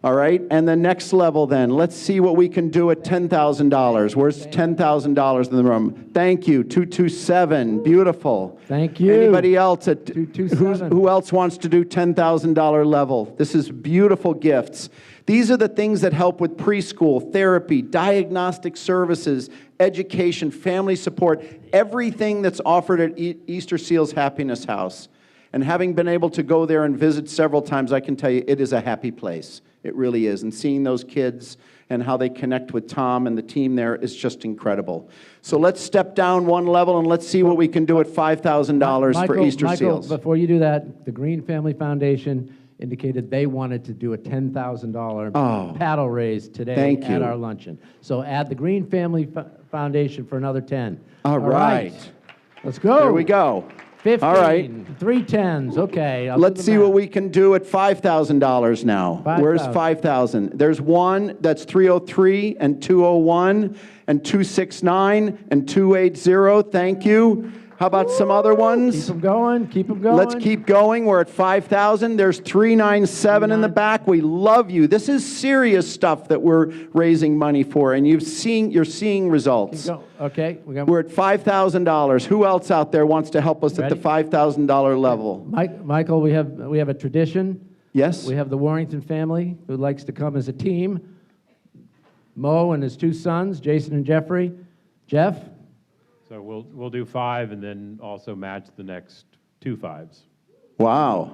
All right. And the next level then. Let's see what we can do at $10,000. Where's $10,000 in the room? Thank you. 227. Beautiful. Thank you. Anybody else at 227. who else wants to do $10,000 level? This is beautiful gifts. These are the things that help with preschool, therapy, diagnostic services, education, family support, everything that's offered at Easter Seals Happiness House. And having been able to go there and visit several times, I can tell you it is a happy place. It really is. And seeing those kids and how they connect with Tom and the team there is just incredible. So let's step down one level and let's see what we can do at $5,000 for Easter Seals. Before you do that, the Green Family Foundation indicated they wanted to do a $10,000 paddle raise today at our luncheon. So add the Green Family Foundation for another 10. All right. Let's go. There we go. 15. All right. 3 10s. Okay. Let's see what we can do at $5,000 now. Where's 5,000? There's one that's 303 and 201 and 269 and 280. Thank you. How about some other ones? Keep them going. Keep them going. Let's keep going. We're at 5,000. There's 397 in the back. We love you. This is serious stuff that we're raising money for, and you're seeing results. Okay. We're at $5,000. Who else out there wants to help us at the $5,000 level? Michael, we have a tradition. Yes. We have the Warrington family who likes to come as a team. Mo and his 2 sons, Jason and Jeffrey. Jeff? So we'll do 5 and then also match the next 2 5s. Wow.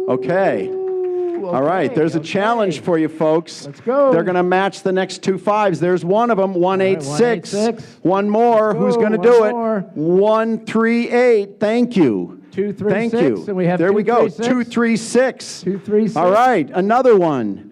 Okay. All right. There's a challenge for you folks. Let's go. They're going to match the next 2 5s. There's one of them, 186. 186. One more. Who's going to do it? 138. Thank you. 236. Thank you. And we have there we go. 236. 236. All right. Another one.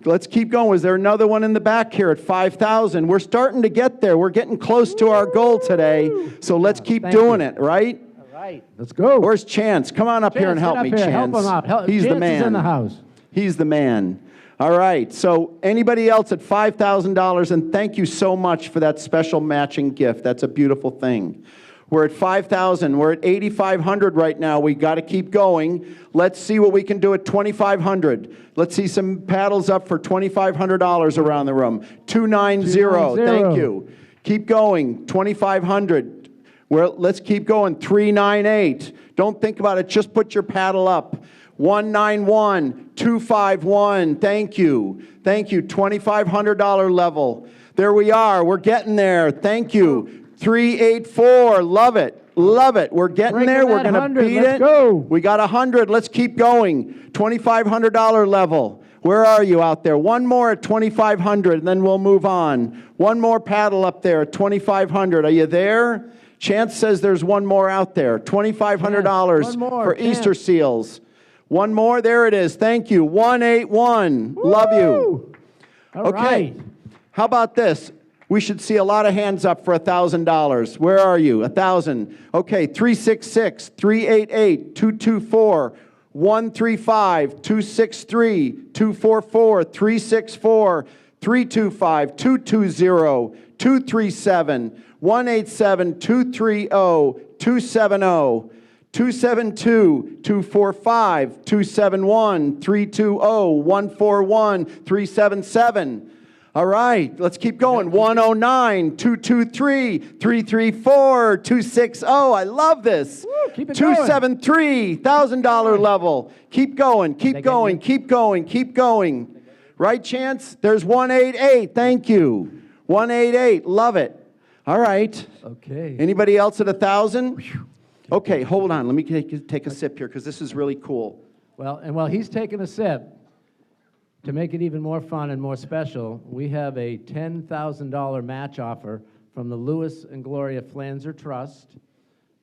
Let's keep going. Was there another one in the back here at 5,000? We're starting to get there. We're getting close to our goal today. So let's keep doing it, right? All right. Let's go. Where's Chance? Come on up here and help me, Chance. Help him out. He's Chance the man. is in the house. He's the man. All right. So anybody else at $5,000? And thank you so much for that special matching gift. That's a beautiful thing. We're at 5,000. We're at 8,500 right now. We got to keep going. Let's see what we can do at 2,500. Let's see some paddles up for $2,500 around the room. 290. Thank you. Keep going. 2,500. Well, let's keep going. 398. Don't think about it. Just put your paddle up. 191, 251. Thank you. Thank you. $2,500 level. There we are. We're getting there. Thank you. 384. Love it. Love it. We're getting there. We're going to beat it. Let's go. We got 100. Let's keep going. $2,500 level. Where are you out there? One more at 2,500, and then we'll move on. One more paddle up there at 2,500. Are you there? Chance says there's one more out there. $2,500 Yes, one more, for Chance. Easter seals. One more. There it is. Thank you. 181. Love you. All Okay. right. How about this? We should see a lot of hands up for $1,000. Where are you? 1,000. Okay. 366, 388, 224, 135, 263, 244, 364, 325, 220, 237, 187, 230, 270, 272, 245, 271, 320, 141, 377. All right, let's keep going. 109, 223, 334, 260. I love this. keep it going. 273, $1,000 level. Keep going, keep going, keep going, keep going. Right, Chance? There's 188. Thank you. 188. Love it. All right. Okay. Anybody else at 1,000? Okay, hold on. Let me take a sip here because this is really cool. Well, and while he's taking a sip, to make it even more fun and more special, we have a $10,000 match offer from the Lewis and Gloria Flanzer Trust,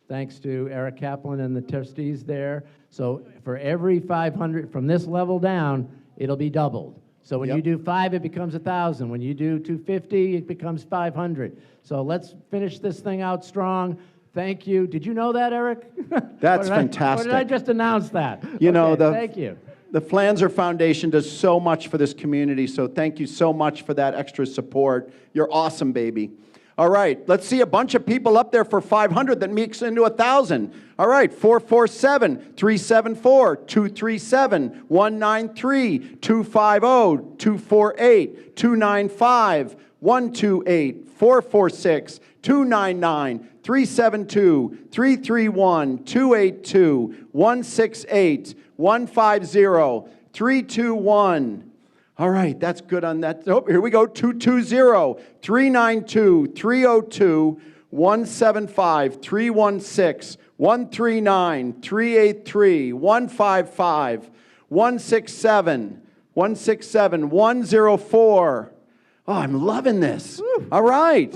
thanks to Eric Kaplan and the trustees there. So for every 500 from this level down, it'll be doubled. So when you do 5, it becomes 1,000. When you do 250, it becomes 500. So let's finish this thing out strong. Thank you. Did you know that, Eric? That's fantastic. Or did I just announce that? You know, thank you. The Flanzer Foundation does so much for this community, so thank you so much for that extra support. You're awesome, baby. All right, let's see a bunch of people up there for 500 that makes into 1,000. All right, 447, 374, 237, 193, 250, 248, 295, 128, 446, 299, 372, 331, 282, 168, 150, 321. All right, that's good on that. Oh, here we go. 220, 392, 302, 175, 316, 139, 383, 155, 167, 167, 104. Oh, I'm loving this. All right.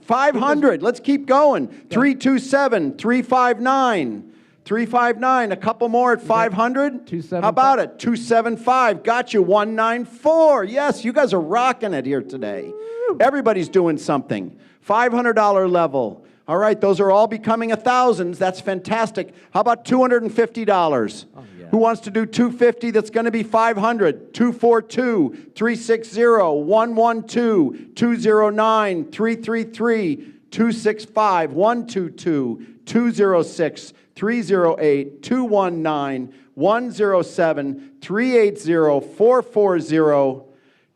500. Let's keep going. 327, 359. 359, a couple more at 500. How about it? 275, got you. 194. Yes, you guys are rocking it here today. Everybody's doing something. $500 level. All right, those are all becoming 1,000s. That's fantastic. How about $250? Who wants to do 250? That's going to be 500. 242, 360, 112, 209, 333, 265, 122, 206, 308, 219, 107, 380, 440,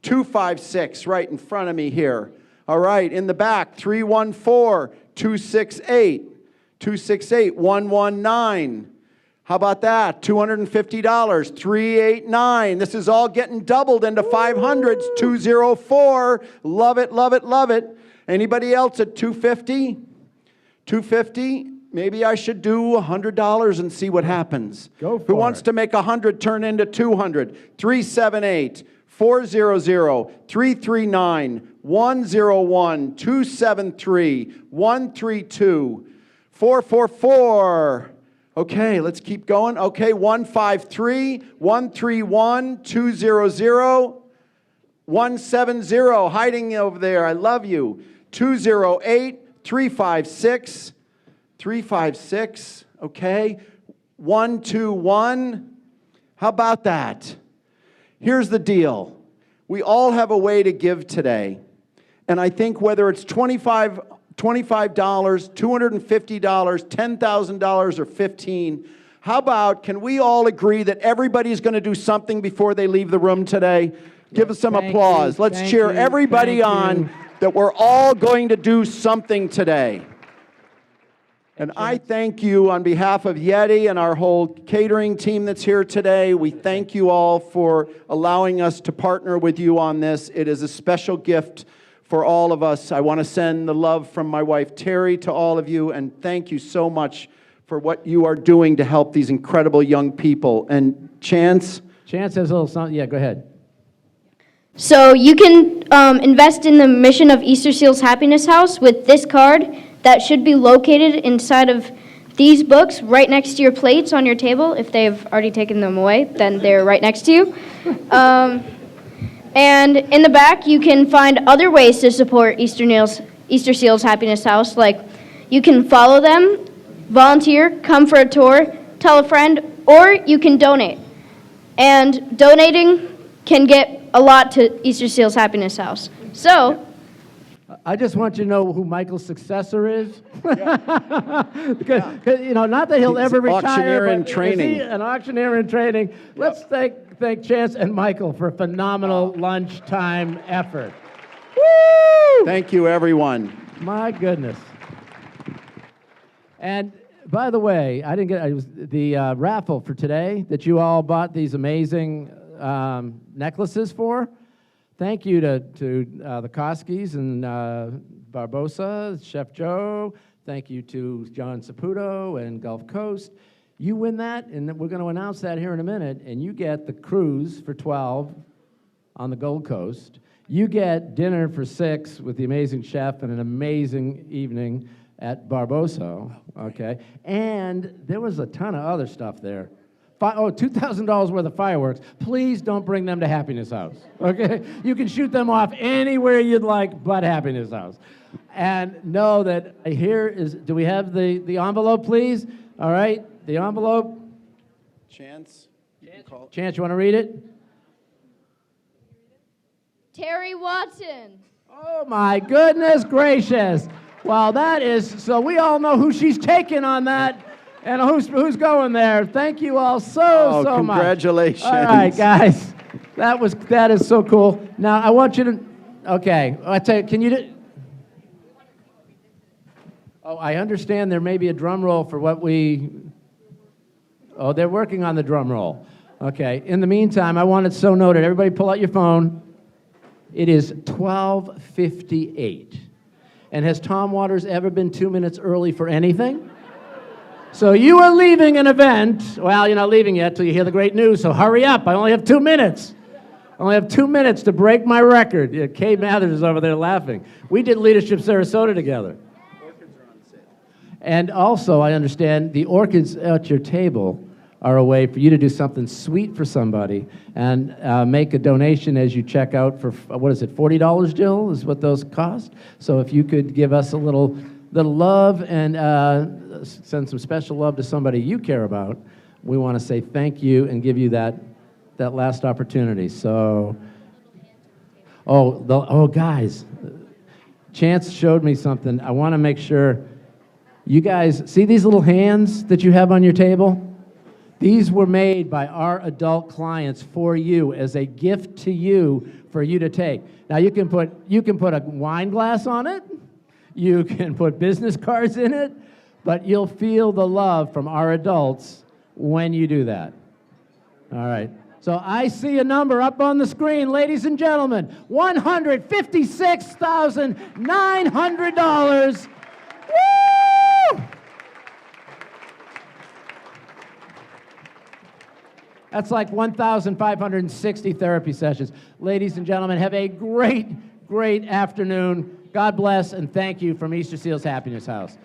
256, right in front of me here. All right, in the back, 314, 268, 268, 119. How about that? $250, 389. This is all getting doubled into 500s, 204. Love it, love it, love it. Anybody else at 250? 250? Maybe I should do $100 and see what happens. Go for Who wants to make 100 turn into 200? 378, 400, 339, 101, 273, 132, 444. Okay, let's keep going. Okay, 153, 131, 200, 170, hiding over there. I love you. 208, 356, 356, okay. 121. How about that? Here's the deal. We all have a way to give today. And I think whether it's $25, $250, $10,000, or $15,000, how about, can we all agree that everybody's going to do something before they leave the room today? Give us some applause. Let's cheer everybody on that we're all going to do something today. And I thank you on behalf of Yeti and our whole catering team that's here today. We thank you all for allowing us to partner with you on this. It is a special gift for all of us. I want to send the love from my wife Terry to all of you, and thank you so much for what you are doing to help these incredible young people. And Chance? Chance has a little something. Yeah, go ahead. So you can invest in the mission of Easter Seals Happiness House with this card that should be located inside of these books right next to your plates on your table. If they've already taken them away, then they're right next to you. And in the back, you can find other ways to support Easter Seals Happiness House, like you can follow them, volunteer, come for a tour, tell a friend, or you can donate. And donating can get a lot to Easter Seals Happiness House. So, I just want you to know who Michael's successor is. Because, you know, not that he'll ever retire. Auctioneer in but training. Is he an auctioneer in training? Let's thank Chance and Michael for a phenomenal lunchtime effort. Woo! Thank you, everyone. My goodness. And by the way, I didn't get it was the raffle for today that you all bought these amazing necklaces for. Thank you to the Koskis and Barbosa, Chef Joe. Thank you to John Saputo and Gulf Coast. You win that, and we're going to announce that here in a minute, and you get the cruise for 12 on the Gold Coast. You get dinner for 6 with the amazing chef and an amazing evening at Barbosa, okay? And there was a ton of other stuff there. $2,000 worth of fireworks. Please don't bring them to Happiness House, okay? You can shoot them off anywhere you'd like but Happiness House. And know that here is, do we have the envelope, please? All right, the envelope. Chance? Chance, you want to read it? Terry Watson. Oh, my goodness gracious. Well, that is, so we all know who she's taking on that. And who's going there? Thank you all so much. Congratulations. All right, guys. That is so cool. Now, I want you to, okay, I tell you, can you do, oh, I understand there may be a drum roll for what oh, they're working on the drum roll. Okay, in the meantime, I want it so noted. Everybody pull out your phone. It is 12:58. And has Tom Waters ever been 2 minutes early for anything? So you are leaving an event. Well, you're not leaving yet till you hear the great news, so hurry up. I only have 2 minutes. I only have 2 minutes to break my record. Yeah, Kay Mathers is over there laughing. We did Leadership Sarasota together. And also, I understand the orchids at your table are a way for you to do something sweet for somebody and make a donation as you check out for, what is it, $40, Jill, is what those cost? So if you could give us a little love and send some special love to somebody you care about, we want to say thank you and give you that last opportunity. So, guys, Chance showed me something. I want to make sure you guys, see these little hands that you have on your table? These were made by our adult clients for you as a gift to you for you to take. Now you can put a wine glass on it, you can put business cards in it, but you'll feel the love from our adults when you do that. All right. So I see a number up on the screen, ladies and gentlemen, $156,900. Woo! That's like 1,560 therapy sessions. Ladies and gentlemen, have a great, great afternoon. God bless and thank you from Easter Seals Happiness House.